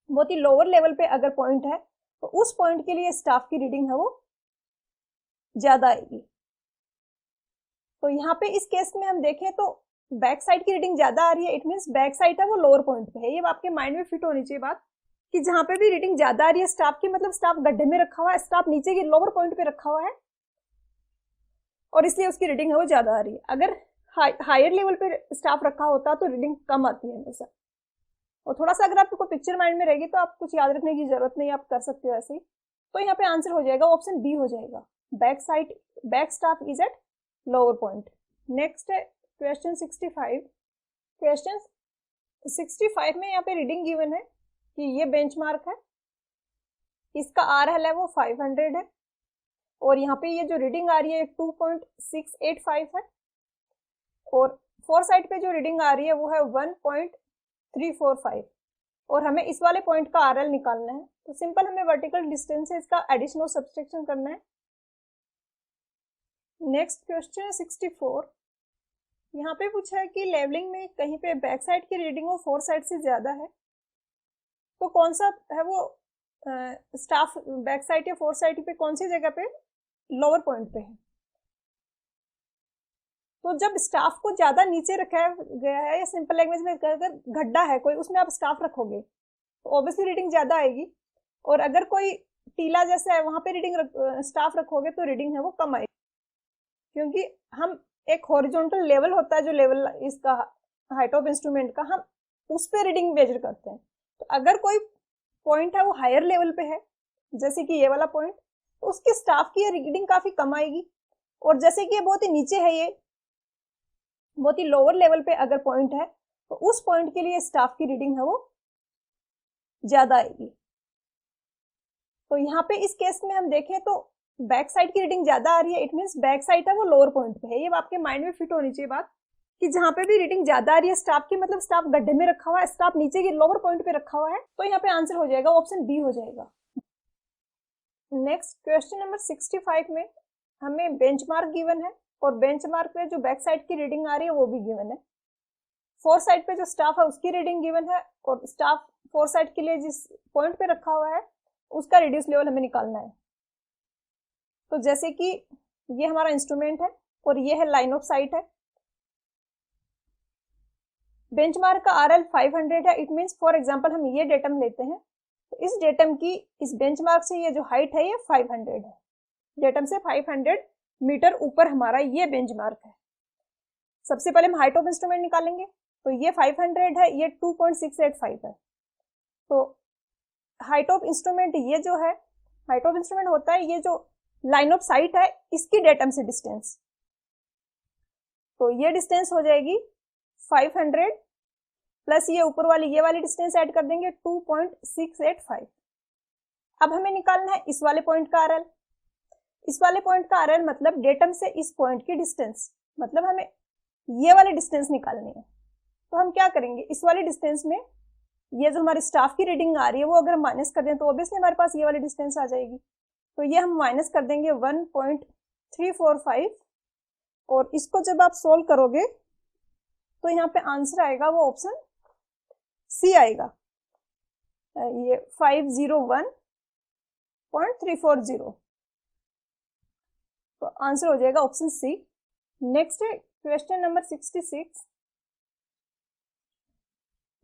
बहुत ही लोअर लेवल पे अगर पॉइंट है तो उस पॉइंट के लिए स्टाफ की रीडिंग है वो ज्यादा आएगी। तो यहाँ पे इस केस में हम देखें तो बैक साइड की रीडिंग ज्यादा आ रही है, इट मींस बैक साइड है वो लोअर पॉइंट पे है। ये आपके माइंड में फिट होनी चाहिए बात, कि जहां पे भी रीडिंग ज्यादा आ रही है स्टाफ की, मतलब स्टाफ गड्ढे में रखा हुआ है, स्टाफ नीचे की लोअर पॉइंट पे रखा हुआ है, और इसलिए उसकी रीडिंग है वो ज्यादा आ रही है। अगर हायर लेवल पे स्टाफ रखा होता तो रीडिंग कम आती है हमेशा। और थोड़ा सा अगर आपको पिक्चर माइंड में रहेगी तो आप कुछ याद रखने की जरूरत नहीं, आप कर सकते हो ऐसे ही। तो यहाँ पे आंसर हो जाएगा ऑप्शन बी हो जाएगा, back staff is at lower point. Next है क्वेश्चन 65। क्वेश्चन 65 में यहाँ पे रीडिंग गिवन है कि ये बेंचमार्क है, इसका RL है वो 500 है, और यहाँ पे ये जो रीडिंग आ रही है 2.685 है, और फोर साइड पे जो रीडिंग आ रही है वो है 1.345, और हमें इस वाले पॉइंट का RL निकालना है। तो सिंपल हमें वर्टिकल डिस्टेंस है इसका एडिशन और सब्सट्रैक्शन करना है। नेक्स्ट क्वेश्चन है 64। यहाँ पे पूछा है कि लेवलिंग में कहीं पे बैक साइड की रीडिंग वो फोर साइड से ज्यादा है, तो कौन सा है वो स्टाफ बैक साइड या फोर साइड पे कौन सी जगह पे लोअर पॉइंट पे है। तो जब स्टाफ को ज्यादा नीचे रखा गया है, या सिंपल लैंग्वेज में अगर गड्ढा है कोई उसमें आप स्टाफ रखोगे तो ऑब्वियसली रीडिंग ज्यादा आएगी, और अगर कोई टीला जैसा है वहां पे स्टाफ रखोगे तो रीडिंग है वो कम आएगी, क्योंकि हम एक हॉरिजॉन्टल लेवल होता है जो लेवल इसका हाइट ऑफ इंस्ट्रूमेंट का, हम उस पे रीडिंग मेजर करते हैं। तो अगर कोई पॉइंट है वो हायर लेवल पे है, जैसे कि ये वाला पॉइंट, तो उसकी स्टाफ की रीडिंग काफी कम आएगी, और जैसे कि ये बहुत ही नीचे है, ये बहुत ही लोअर लेवल पे अगर पॉइंट है तो उस पॉइंट के लिए स्टाफ की रीडिंग है वो ज्यादा आएगी। तो यहाँ पे इस केस में हम देखें तो बैक साइड की रीडिंग ज्यादा आ रही है, इट मींस बैक साइड है वो लोअर पॉइंट पे है। ये आपके माइंड में फिट होनी चाहिए बात कि जहां पे भी रीडिंग ज्यादा आ रही है स्टाफ की, मतलब स्टाफ गड्ढे में रखा हुआ है, स्टाफ नीचे की लोअर पॉइंट पे रखा हुआ है, तो यहाँ पे आंसर हो जाएगा ऑप्शन बी हो जाएगा। नेक्स्ट क्वेश्चन नंबर 65 में हमें बेंचमार्क गिवन है, और बेंचमार्क पे जो बैक साइड की रीडिंग आ रही है वो भी गिवन है। फोर साइड पे जो स्टाफ है उसकी रीडिंग गिवन है, और स्टाफ फोर साइड के लिए जिस पॉइंट पे रखा हुआ है उसका रिड्यूस लेवल हमें निकालना है। तो जैसे कि ये हमारा इंस्ट्रूमेंट है और ये है लाइन ऑफ साइट है, बेंचमार्क का RL 500 है, इट मींस फॉर एग्जांपल हम ये डेटम लेते हैं, तो इस डेटम की इस बेंचमार्क से ये जो हाइट है ये 500 है, डेटम से 500 मीटर ऊपर हमारा ये बेंचमार्क है। सबसे पहले हम हाइट ऑफ इंस्ट्रूमेंट निकालेंगे, तो ये 500 है, ये 2.685 है। तो हाइट ऑफ इंस्ट्रूमेंट ये जो है, हाइट ऑफ इंस्ट्रूमेंट होता है ये जो लाइन ऑफ साइट है इसकी डेटम से डिस्टेंस, तो ये डिस्टेंस हो जाएगी 500 प्लस ये ऊपर वाली ये वाली डिस्टेंस ऐड कर देंगे 2.685। अब हमें निकालना है इस वाले पॉइंट का RL। इस वाले पॉइंट का RL मतलब डेटम से इस पॉइंट की डिस्टेंस, मतलब हमें ये वाली डिस्टेंस निकालनी है। तो हम क्या करेंगे, इस वाली डिस्टेंस में ये जो हमारी स्टाफ की रीडिंग आ रही है वो अगर हम माइनस कर दें तो ऑब्वियसली हमारे पास ये वाली डिस्टेंस आ जाएगी, तो ये हम माइनस कर देंगे 1.345, और इसको जब आप सोल्व करोगे तो यहाँ पे आंसर आएगा वो ऑप्शन सी आएगा, ये 501.340, तो आंसर हो जाएगा ऑप्शन सी। नेक्स्ट है क्वेश्चन नंबर 66।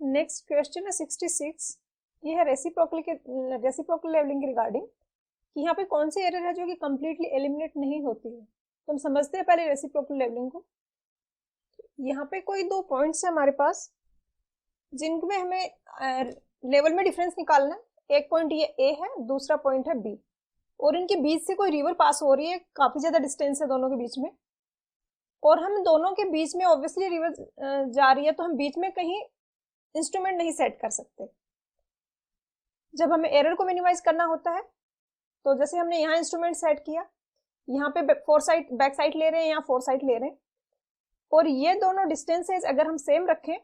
नेक्स्ट क्वेश्चन है 66, ये है रेसिप्रोकल लेवलिंग के रिगार्डिंग, कि यहाँ पे कौन सी एरर है जो कि कंप्लीटली एलिमिनेट नहीं होती है। तो हम समझते हैं पहले रेसिप्रोकल लेवलिंग को। यहाँ पे कोई दो पॉइंट्स है हमारे पास जिनमें हमें लेवल में डिफरेंस निकालना है। एक पॉइंट ये ए है, दूसरा पॉइंट है बी, और इनके बीच से कोई रिवर पास हो रही है, काफी ज्यादा डिस्टेंस है दोनों के बीच में, और हम दोनों के बीच में ऑब्वियसली रिवर जा रही है, तो हम बीच में कहीं इंस्ट्रूमेंट नहीं सेट कर सकते। जब हमें एरर को मिनिमाइज करना होता है तो जैसे हमने यहाँ इंस्ट्रूमेंट सेट किया, यहाँ पे फोर साइड बैक साइड ले रहे हैं, यहाँ फोर साइड ले रहे हैं, और ये दोनों डिस्टेंसेस अगर हम सेम रखें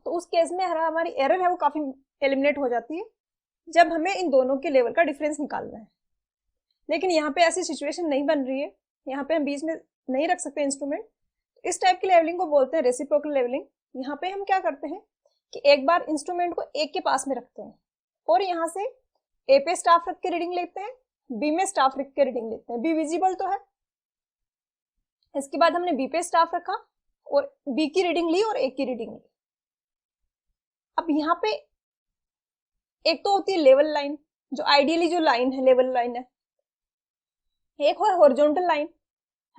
तो उस केस में हमारी एरर है वो काफी एलिमिनेट हो जाती है जब हमें इन दोनों के लेवल का डिफरेंस निकालना है। लेकिन यहाँ पे ऐसी सिचुएशन नहीं बन रही है, यहाँ पे हम बीच में नहीं रख सकते इंस्ट्रूमेंट। इस टाइप की लेवलिंग को बोलते हैं रेसिप्रोकल लेवलिंग। यहाँ पे हम क्या करते हैं कि एक बार इंस्ट्रूमेंट को एक के पास में रखते हैं, और यहाँ से ए पे स्टाफ रख के रीडिंग लेते हैं, बी में स्टाफ रख के रीडिंग लेते हैं, बी विजिबल तो है। इसके बाद हमने बी पे स्टाफ रखा और बी की रीडिंग ली और ए की रीडिंग ली। अब यहाँ पे एक तो होती है लेवल लाइन, जो आइडियली जो लाइन है लेवल लाइन है, एक है हॉरिजॉन्टल लाइन।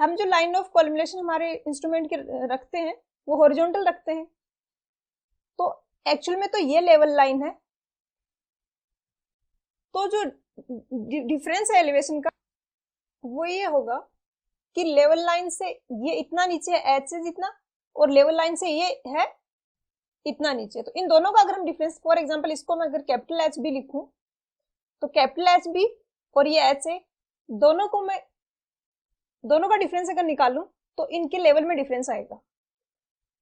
हम जो लाइन ऑफ कोलिमिनेशन हमारे इंस्ट्रूमेंट के रखते हैं वो हॉरिजॉन्टल रखते हैं, तो एक्चुअल में तो ये लेवल लाइन है, तो जो डिफरेंस है एलिवेशन का वो ये होगा कि लेवल लाइन से ये इतना नीचे है एच से जितना, और लेवल लाइन से ये है इतना नीचे। तो इन दोनों का अगर हम डिफरेंस, फॉर एग्जांपल इसको मैं अगर कैपिटल एच बी लिखूं, तो कैपिटल एच बी और ये एच ए दोनों को मैं, दोनों का डिफरेंस अगर निकालूं तो इनके लेवल में डिफरेंस आएगा।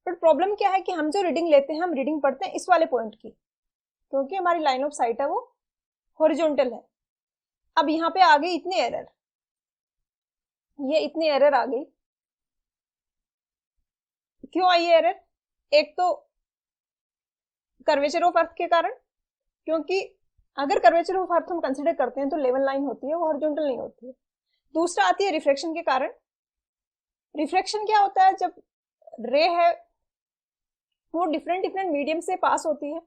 बट प्रॉब्लम क्या है कि हम जो रीडिंग लेते हैं, हम रीडिंग पढ़ते हैं इस वाले पॉइंट की, क्योंकि हमारी लाइन ऑफ साइट है वो हॉरिजॉन्टल है। अब यहाँ पे आ गई इतनी एरर, ये इतनी एरर आ गई। क्यों आई एरर? एक तो कर्वेचर ऑफ अर्थ के कारण, क्योंकि अगर कर्वेचर ऑफ अर्थ हम कंसीडर करते हैं तो लेवल लाइन होती है, वो हॉरिजॉन्टल नहीं होती है। दूसरा आती है रिफ्लेक्शन के कारण। रिफ्लेक्शन क्या होता है? जब रे है वो डिफरेंट डिफरेंट मीडियम से पास होती है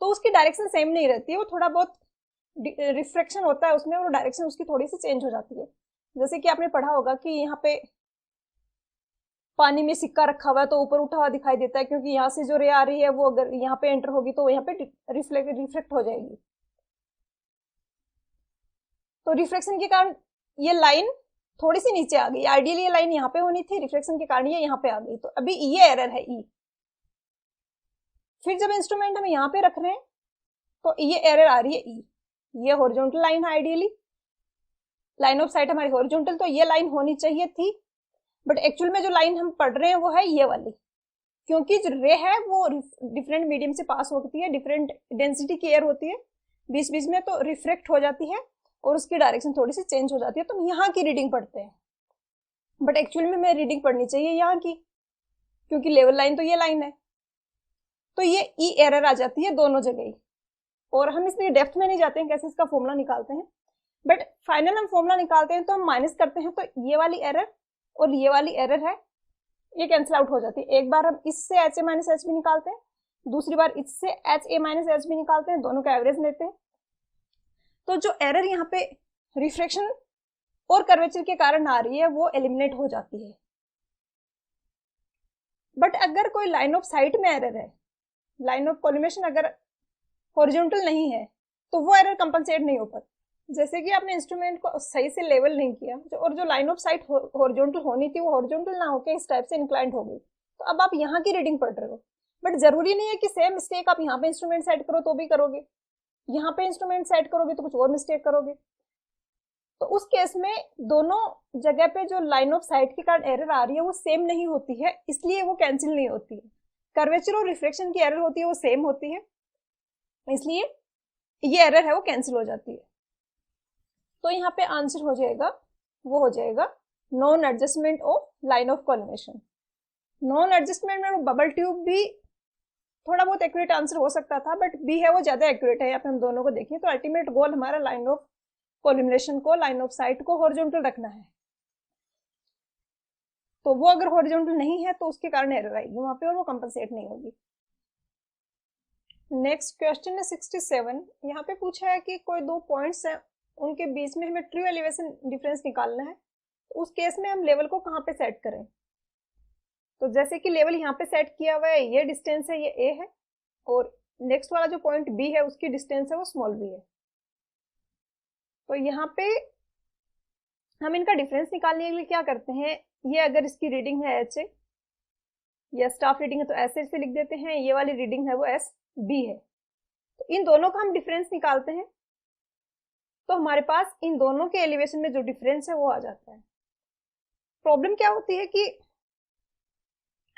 तो उसकी डायरेक्शन सेम नहीं रहती है, वो थोड़ा बहुत रिफ्लेक्शन होता है उसमें, और डायरेक्शन उसकी थोड़ी सी चेंज हो जाती है। जैसे कि आपने पढ़ा होगा कि यहाँ पे पानी में सिक्का रखा हुआ है तो ऊपर उठा हुआ दिखाई देता है, क्योंकि यहाँ से जो रे आ रही है वो अगर यहाँ पे एंटर होगी तो यहाँ पे रिफ्लेक्ट हो जाएगी। तो रिफ्लेक्शन के कारण ये लाइन थोड़ी सी नीचे आ गई। आइडियली ये लाइन यहाँ पे होनी थी, रिफ्लेक्शन के कारण ये यहाँ पे आ गई, तो अभी ये एरर है ई। फिर जब इंस्ट्रूमेंट हम यहाँ पे रख रहे हैं तो ये एरर आ रही है ई। ये हॉरिजॉन्टल लाइन है, आइडियली लाइन ऑफ साइट हमारी हॉरिजॉन्टल, तो ये लाइन होनी चाहिए थी, बट एक्चुअल में जो लाइन हम पढ़ रहे हैं वो है ये वाली, क्योंकि जो रे है वो डिफरेंट मीडियम से पास होती है, डिफरेंट डेंसिटी की एयर होती है बीच बीच में, तो रिफ्लेक्ट हो जाती है और उसकी डायरेक्शन थोड़ी सी चेंज हो जाती है। तो हम यहाँ की रीडिंग पढ़ते हैं, बट एक्चुअल में मैं रीडिंग पढ़नी चाहिए यहाँ की, क्योंकि लेवल लाइन तो ये लाइन है। तो ये ई एरर आ जाती है दोनों जगह ही, और हम इसलिए डेप्थ में नहीं जाते हैं कैसे इसका फॉर्मूला निकालते हैं, बट फाइनल हम फॉर्मूला निकालते हैं तो हम माइनस करते हैं, तो ये वाली एरर और ये वाली एरर है ये कैंसिल आउट हो जाती है। एक बार हम इससे H A minus H B निकालते हैं, दूसरी बार इससे H A minus H B निकालते हैं, दोनों का एवरेज लेते हैं। तो जो एरर यहाँ पे रिफ्रैक्शन और कर्वेचर के कारण आ रही है वो एलिमिनेट हो जाती है। बट अगर कोई लाइन ऑफ साइट में एरर है, लाइन ऑफ कोलिमेशन अगर हॉरिजॉन्टल नहीं है, तो वो एरर कंपनसेट नहीं हो पाती। जैसे कि आपने इंस्ट्रूमेंट को सही से लेवल नहीं किया, और जो लाइन ऑफ साइट हॉरिजॉन्टल होनी थी वो हॉरिजॉन्टल ना होकर इस टाइप से इंक्लाइंड हो गई, तो अब आप यहाँ की रीडिंग पढ़ रहे हो। बट जरूरी नहीं है कि सेम मिस्टेक आप यहाँ पे इंस्ट्रूमेंट सेट करो तो भी करोगे, यहाँ पे इंस्ट्रूमेंट सेट करोगे तो कुछ और मिस्टेक करोगे। तो उस केस में दोनों जगह पे जो लाइन ऑफ साइट के कारण एरर आ रही है वो सेम नहीं होती है, इसलिए वो कैंसिल नहीं होती है। कर्वेचर और रिफ्लेक्शन की एरर होती है वो सेम होती है, इसलिए ये एरर है वो कैंसिल हो जाती है। तो यहाँ पे आंसर हो जाएगा, वो हो जाएगा non adjustment of line of collimation. Non adjustment में बबल ट्यूब भी थोड़ा बहुत एक्यूरेट आंसर हो सकता था, बट बी है वो ज्यादा एक्यूरेट है। यहाँ पे हम दोनों को देखें तो अल्टीमेट गोल हमारा लाइन ऑफ कोलिमिनेशन को, लाइन ऑफ साइट को हॉरिजॉन्टल रखना है, तो वो अगर हॉरिजॉन्टल नहीं है तो उसके कारण एरर आएगी वहां पे और वो कंपनसेट नहीं होगी। नेक्स्ट क्वेश्चन है 67। यहाँ पे पूछा है कि कोई दो पॉइंट्स हैं, उनके बीच में हमें ट्रू एलिवेशन डिफरेंस निकालना है, तो उस केस में हम लेवल को कहाँ पे सेट करें। तो जैसे कि लेवल यहाँ पे सेट किया हुआ है, ये डिस्टेंस है, ये ए है, और नेक्स्ट वाला जो पॉइंट बी है उसकी डिस्टेंस है वो स्मॉल बी है। तो यहाँ पे हम इनका डिफरेंस निकालने के लिए क्या करते हैं, ये अगर इसकी रीडिंग है एच ए या स्टाफ रीडिंग है तो एस एच से लिख देते हैं, ये वाली रीडिंग है वो एस बी है। तो इन दोनों का हम डिफरेंस निकालते हैं, तो हमारे पास इन दोनों के एलिवेशन में जो डिफरेंस है वो आ जाता है। प्रॉब्लम क्या होती है कि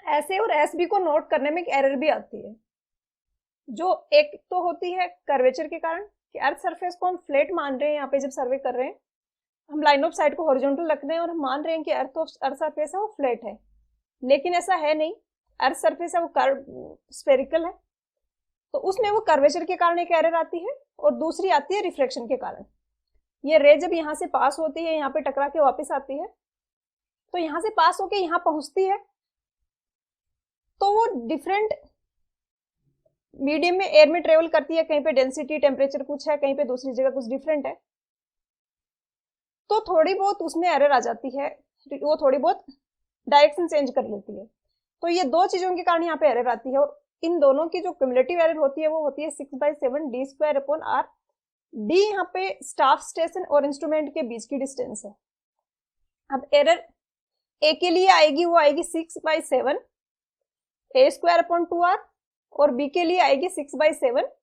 एस ए और एस बी को नोट करने में एक एरर भी आती है, जो एक तो होती है कर्वेचर के कारण कि अर्थ सरफेस को हम फ्लैट मान रहे हैं। यहाँ पे जब सर्वे कर रहे हैं हम लाइन ऑफ साइट को हॉरिजॉन्टल रख रहे हैं और हम मान रहे हैं कि अर्थ सरफेस है वो फ्लैट है, लेकिन ऐसा है नहीं। अर्थ सरफेस है वो कर्व स्फेरिकल है, तो उसमें वो कर्वेचर के कारण एक एरर आती है, और दूसरी आती है रिफ्लेक्शन के कारण। ये रे जब यहाँ से पास होती है, यहाँ पे टकरा के वापस आती है, तो यहाँ से पास होके यहाँ पहुंचती है, तो वो डिफरेंट मीडियम में एयर में ट्रेवल करती है। कहीं पे डेंसिटी टेम्परेचर कुछ है, कहीं पे दूसरी जगह कुछ डिफरेंट है, तो थोड़ी बहुत उसमें एरर आ जाती है वो थोड़ी बहुत डायरेक्शन चेंज कर लेती है। तो ये दो चीजों के कारण यहाँ पे एरर आती है, और इन दोनों की जो क्यूमुलेटिव एरर होती है वो होती है 6/7 D square upon R. D यहाँ पे स्टाफ स्टेशन और इंस्ट्रूमेंट के बीच की डिस्टेंस है। अब एरर ए के लिए आएगी, वो आएगी 6/7 ए स्क्वायर अपॉन 2r, और बी के लिए आएगी 6/7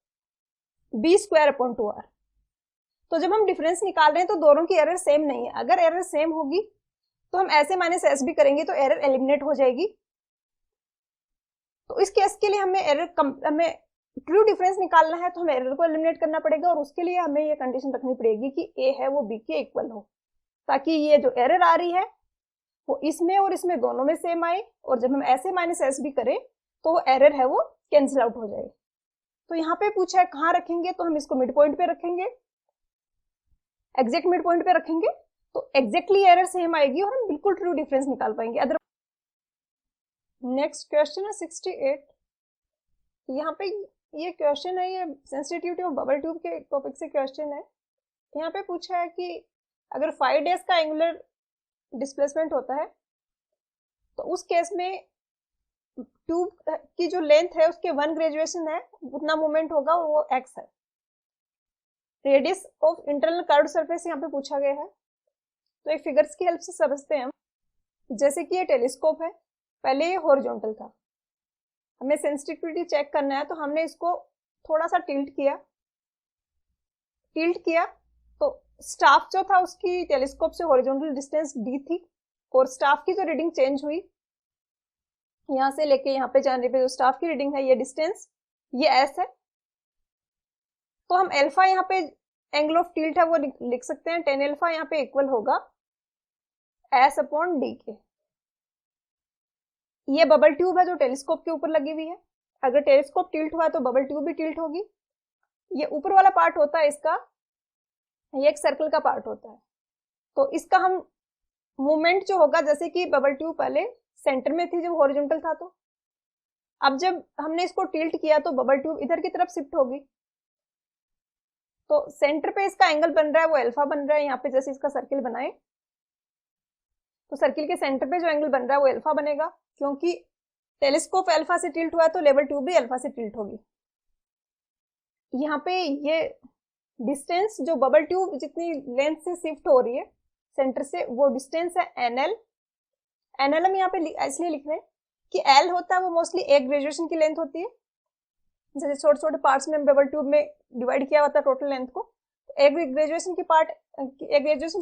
बी स्क्वायर अपॉन 2r। तो जब हम डिफरेंस निकाल रहे हैं तो दोनों की एरर सेम नहीं है। अगर एरर सेम होगी तो हम ऐसे माइनस एस भी करेंगे तो एरर एलिमिनेट हो जाएगी। तो इस केस के लिए हमें ट्रू डिफरेंस निकालना है, तो हमें एरर को एलिमिनेट करना पड़ेगा, और उसके लिए हमें ये कंडीशन रखनी पड़ेगी कि ए है वो बी के इक्वल हो, ताकि ये जो एरर आ रही है वो इसमें और इसमें दोनों में सेम आए, और जब हम ऐसे माइनस एस भी करें तो वो एरर है वो कैंसिल आउट हो जाए। तो यहाँ पे पूछा है कहाँ रखेंगे, तो हम इसको मिड पॉइंट पे रखेंगे, एग्जैक्ट मिड पॉइंट पे रखेंगे, तो एग्जैक्टली एरर सेम आएगी और हम बिल्कुल ट्रू डिफरेंस निकाल पाएंगे। अदर नेक्स्ट क्वेश्चन है 68। यहाँ पे ये क्वेश्चन है, ये सेंसिटिविटी ऑफ बबल ट्यूब के टॉपिक से क्वेश्चन है। यहाँ पे पूछा है कि अगर 5 डेज का एंगुलर डिस्प्लेसमेंट होता है तो उस केस में ट्यूब की जो लेंथ है उसके 1 ग्रेजुएशन है उतना मोमेंट होगा, और वो x है। Radius of internal curved surface यहाँ पे पूछा गया है। तो एक फिगर्स की हेल्प से समझते हैं हम। जैसे कि ये टेलीस्कोप है, पहले ये हॉरिजॉन्टल था, हमें सेंसिटिविटी चेक करना है तो हमने इसको थोड़ा सा टिल्ट किया तो स्टाफ जो था उसकी टेलीस्कोप से हॉरिजॉन्टल डिस्टेंस d थी, और स्टाफ की जो रीडिंग चेंज हुई यहाँ से लेके यहाँ पे जाने पे जो स्टाफ की रीडिंग है ये डिस्टेंस ये s है। तो हम अल्फा यहाँ पे एंगल ऑफ टिल्ट है वो लिख सकते हैं, tan अल्फा यहाँ पे इक्वल होगा s अपॉन डी के। ये बबल ट्यूब है जो टेलीस्कोप के ऊपर लगी हुई है, अगर टेलीस्कोप टिल्ट हुआ तो बबल ट्यूब भी टिल्ट होगी। ये ऊपर वाला पार्ट होता है इसका, ये एक सर्कल का पार्ट होता है, तो इसका हम मूवमेंट जो होगा, जैसे कि बबल ट्यूब पहले सेंटर में थी जब हॉरिजॉन्टल था, तो अब जब हमने इसको टिल्ट किया तो बबल ट्यूब इधर की तरफ शिफ्ट होगी, तो सेंटर पे इसका एंगल बन रहा है वो अल्फा बन रहा है। यहाँ पे जैसे इसका सर्किल बनाए तो सर्किल के सेंटर पे जो एंगल बन रहा है वो अल्फा बनेगा, क्योंकि टेलीस्कोप अल्फा से टिल्ट हुआ है तो लेवल ट्यूब भी अल्फा से टिल्ट होगी। यहाँ पे ये डिस्टेंस जो बबल ट्यूब जितनी लेंथ से शिफ्ट हो रही है सेंटर से, वो डिस्टेंस है एनएल। एनएल हम यहाँ पे इसलिए लिख रहे हैं कि एल होता है वो मोस्टली एक ग्रेजुएशन की लेंथ होती है, जैसे छोटे छोटे पार्ट्स में बबल ट्यूब में डिवाइड किया होता है टोटल लेंथ को, तो एक ग्रेजुएशन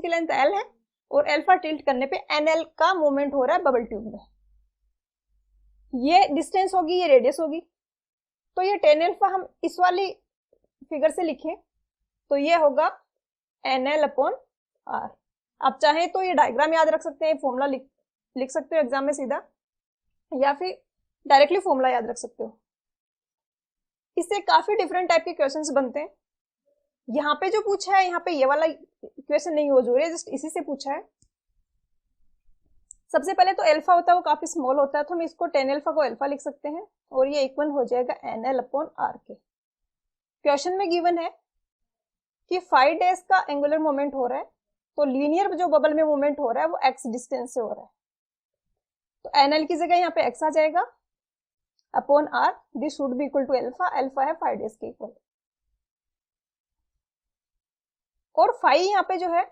की लेंथ एल है, और अल्फा टिल्ट करने पे एनएल का मूवमेंट हो रहा है बबल ट्यूब में। ये डिस्टेंस होगी, ये रेडियस होगी, तो ये tan अल्फा हम इस वाली फिगर से लिखें तो ये होगा NL अपॉन R। आप चाहें तो ये डायग्राम याद रख सकते हैं, फॉर्मूला लिख सकते हो एग्जाम में सीधा, या फिर डायरेक्टली फॉर्मूला याद रख सकते हो। इससे काफी डिफरेंट टाइप के क्वेश्चंस बनते हैं। यहाँ पे जो पूछा है, यहाँ पे ये वाला क्वेश्चन नहीं यूज हो रही है, जस्ट इसी से पूछा है। सबसे पहले तो अल्फा होता है वो काफी स्मॉल होता है, तो हम इसको tan अल्फा को अल्फा लिख सकते हैं, और ये इक्वल हो जाएगा NL अपॉन R के। क्वेश्चन में गिवन है कि 5 डेज का एंगुलर मोमेंट हो रहा है, तो लीनियर जो बबल में मोमेंट हो रहा है वो x डिस्टेंस से हो रहा है, तो NL की जगह यहाँ पे x आ जाएगा upon R। This should be equal to alpha, alpha है 5 डेज के इक्वल, और 5 यहाँ पे जो है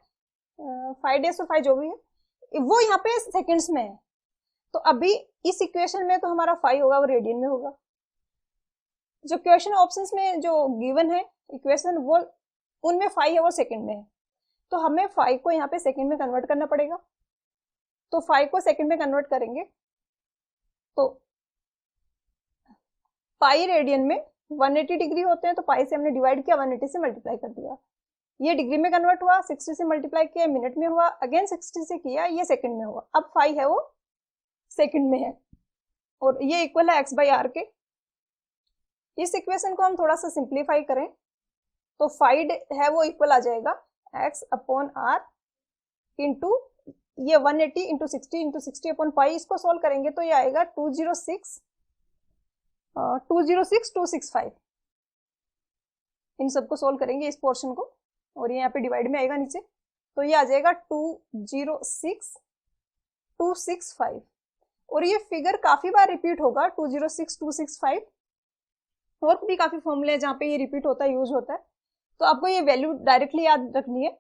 5 डेज और 5 जो भी है वो यहाँ पे सेकंड्स में है, तो अभी इस इक्वेशन में तो हमारा 5 होगा वो रेडियन में होगा। जो क्वेश्चन ऑप्शंस में जो गिवन है इक्वेशन वो उनमें 5 है वो सेकंड में है, तो हमें 5 को यहाँ पे सेकंड में कन्वर्ट करना पड़ेगा। तो 5 को सेकंड में कन्वर्ट करेंगे तो पाई रेडियन में 180 डिग्री होते हैं, तो पाई से हमने डिवाइड किया, 180 से मल्टीप्लाई कर दिया, ये डिग्री में कन्वर्ट हुआ, 60 से मल्टीप्लाई किया मिनट में हुआ, अगेन 60 से किया, ये सेकंड में हुआ। अब 5 है वो सेकंड में है, और ये इक्वल है x बाई आर के। इस इक्वेशन को हम थोड़ा सा सिंप्लीफाई करें तो 5 है वो इक्वल आ जाएगा x अपॉन आर इंटू ये 180 इंटू 60 अपॉन पाई। इसको सोल्व करेंगे तो ये आएगा 265। इन सबको सोल्व करेंगे इस पोर्शन को, और ये यहाँ पे डिवाइड में आएगा नीचे, तो ये आ जाएगा 206 265 और ये फिगर काफी बार रिपीट होगा 206 265 और भी काफी फॉर्मूले हैं जहाँ पे ये रिपीट होता है, यूज होता है, तो आपको ये वैल्यू डायरेक्टली याद रखनी है।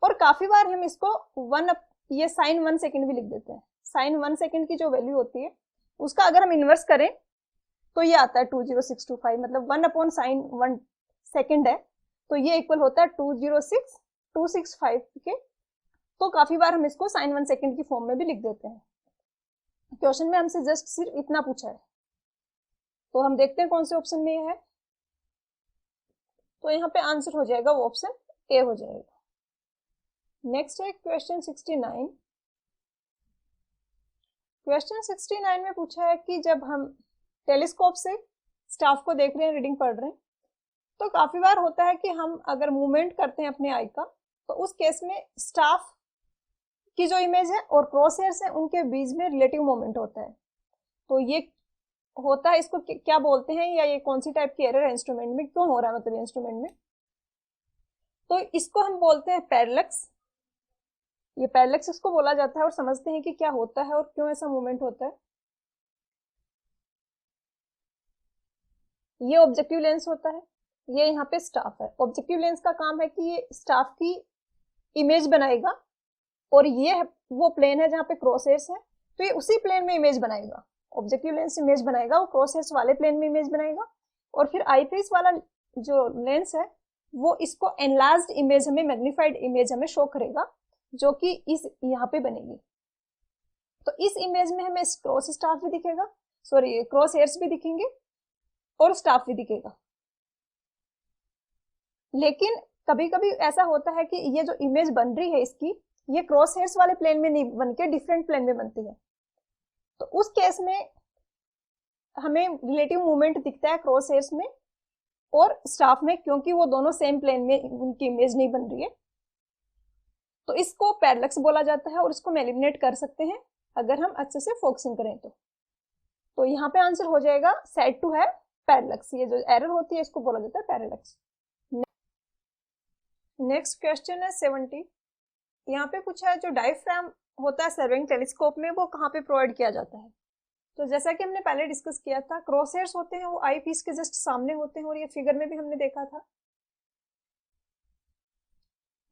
और काफी बार हम इसको ये साइन 1 सेकेंड भी लिख देते हैं। साइन 1 सेकेंड की जो वैल्यू होती है उसका अगर हम इनवर्स करें तो ये आता है 20625, मतलब 1/sin 1 सेकेंड है, तो ये इक्वल होता है 206265 के। तो काफी बार हम इसको साइन 1 सेकेंड की फॉर्म में भी लिख देते हैं। क्वेश्चन में हमसे जस्ट सिर्फ इतना पूछा है, तो हम देखते हैं कौन से ऑप्शन में ये है। तो यहाँ पे आंसर हो जाएगा वो ऑप्शन ए हो जाएगा। नेक्स्ट है क्वेश्चन 69। क्वेश्चन 69 में पूछा है कि जब हम टेलीस्कोप से स्टाफ को देख रहे हैं, रीडिंग पढ़ रहे हैं, तो काफी बार होता है कि हम अगर मूवमेंट करते हैं अपने आई का, तो उस केस में स्टाफ की जो इमेज है और क्रॉस हेयर्स है उनके बीच में रिलेटिव मोमेंट होता है। तो ये होता है, इसको क्या बोलते हैं, या ये कौन सी टाइप की एरर है इंस्ट्रूमेंट में, क्यों हो रहा है मतलब इंस्ट्रूमेंट में, तो इसको हम बोलते हैं पैरेलक्स। ये पैरेलक्स इसको बोला जाता है और समझते हैं कि क्या होता है और क्यों ऐसा मूवमेंट होता है। ये ऑब्जेक्टिव लेंस होता है, ये यहाँ पे स्टाफ है। ऑब्जेक्टिव लेंस का काम है कि ये स्टाफ की इमेज बनाएगा और ये वो प्लेन है जहाँ पे क्रॉस हेयर्स है, तो ये उसी प्लेन में इमेज बनाएगा। ऑब्जेक्टिव लेंस इमेज बनाएगा, वो क्रॉस हेयर्स वाले प्लेन में इमेज बनाएगा, और फिर आईपीस वाला जो लेंस है वो इसको एनलार्ज्ड इमेज हमें, मैग्नीफाइड इमेज हमें शो करेगा, जो कि इस यहाँ पे बनेगी। तो इस इमेज में हमें क्रॉस स्टाफ भी दिखेगा, सॉरी क्रॉस हेयर्स भी दिखेंगे और स्टाफ भी दिखेगा। लेकिन कभी कभी ऐसा होता है कि ये जो इमेज बन रही है इसकी, ये क्रॉस हेयर्स वाले प्लेन में नहीं बन के डिफरेंट प्लेन में बनती है। तो उस केस में हमें रिलेटिव मूवमेंट दिखता है क्रॉस हेयर्स में और स्टाफ में, क्योंकि वो दोनों सेम प्लेन में उनकी इमेज नहीं बन रही है। तो इसको पैरेलक्स बोला जाता है और इसको हम एलिमिनेट कर सकते हैं अगर हम अच्छे से फोकसिंग करें तो यहाँ पे आंसर हो जाएगा सेड टू है पैरेलक्स। ये जो एरर होती है इसको बोला जाता है पैरेलक्स। नेक्स्ट क्वेश्चन है 70। यहाँ पे पूछा है जो डायफ्राम होता है सर्विंग टेलीस्कोप में, वो कहाँ पे प्रोवाइड किया जाता है। तो जैसा कि हमने पहले डिस्कस किया था, क्रॉस हेयर्स होते हैं वो आई पीस के जस्ट सामने होते हैं, और ये फिगर में भी हमने देखा था,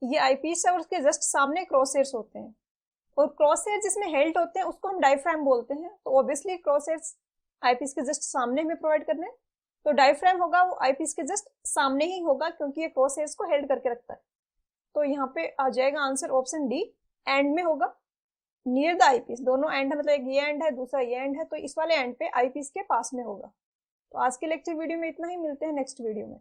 ये आई पीस है और उसके जस्ट सामने क्रॉस हेयर्स होते हैं, और क्रॉस हेयर जिसमें हेल्ड होते हैं उसको हम डायफ्राम बोलते हैं। तो ऑब्वियसली क्रॉस हेयर्स आई पीस के जस्ट सामने में प्रोवाइड करने, तो डायफ्राम होगा वो आई पीस के जस्ट सामने ही होगा, क्योंकि ये क्रॉस हेयर्स को हेल्ड करके रखता है। तो यहाँ पे आ जाएगा आंसर ऑप्शन डी, एंड में होगा, नियर द आई पीस। दोनों एंड है, मतलब एक ये एंड है दूसरा ये एंड है, तो इस वाले एंड पे आई पीस के पास में होगा। तो आज के लेक्चर वीडियो में इतना ही, मिलते हैं नेक्स्ट वीडियो में।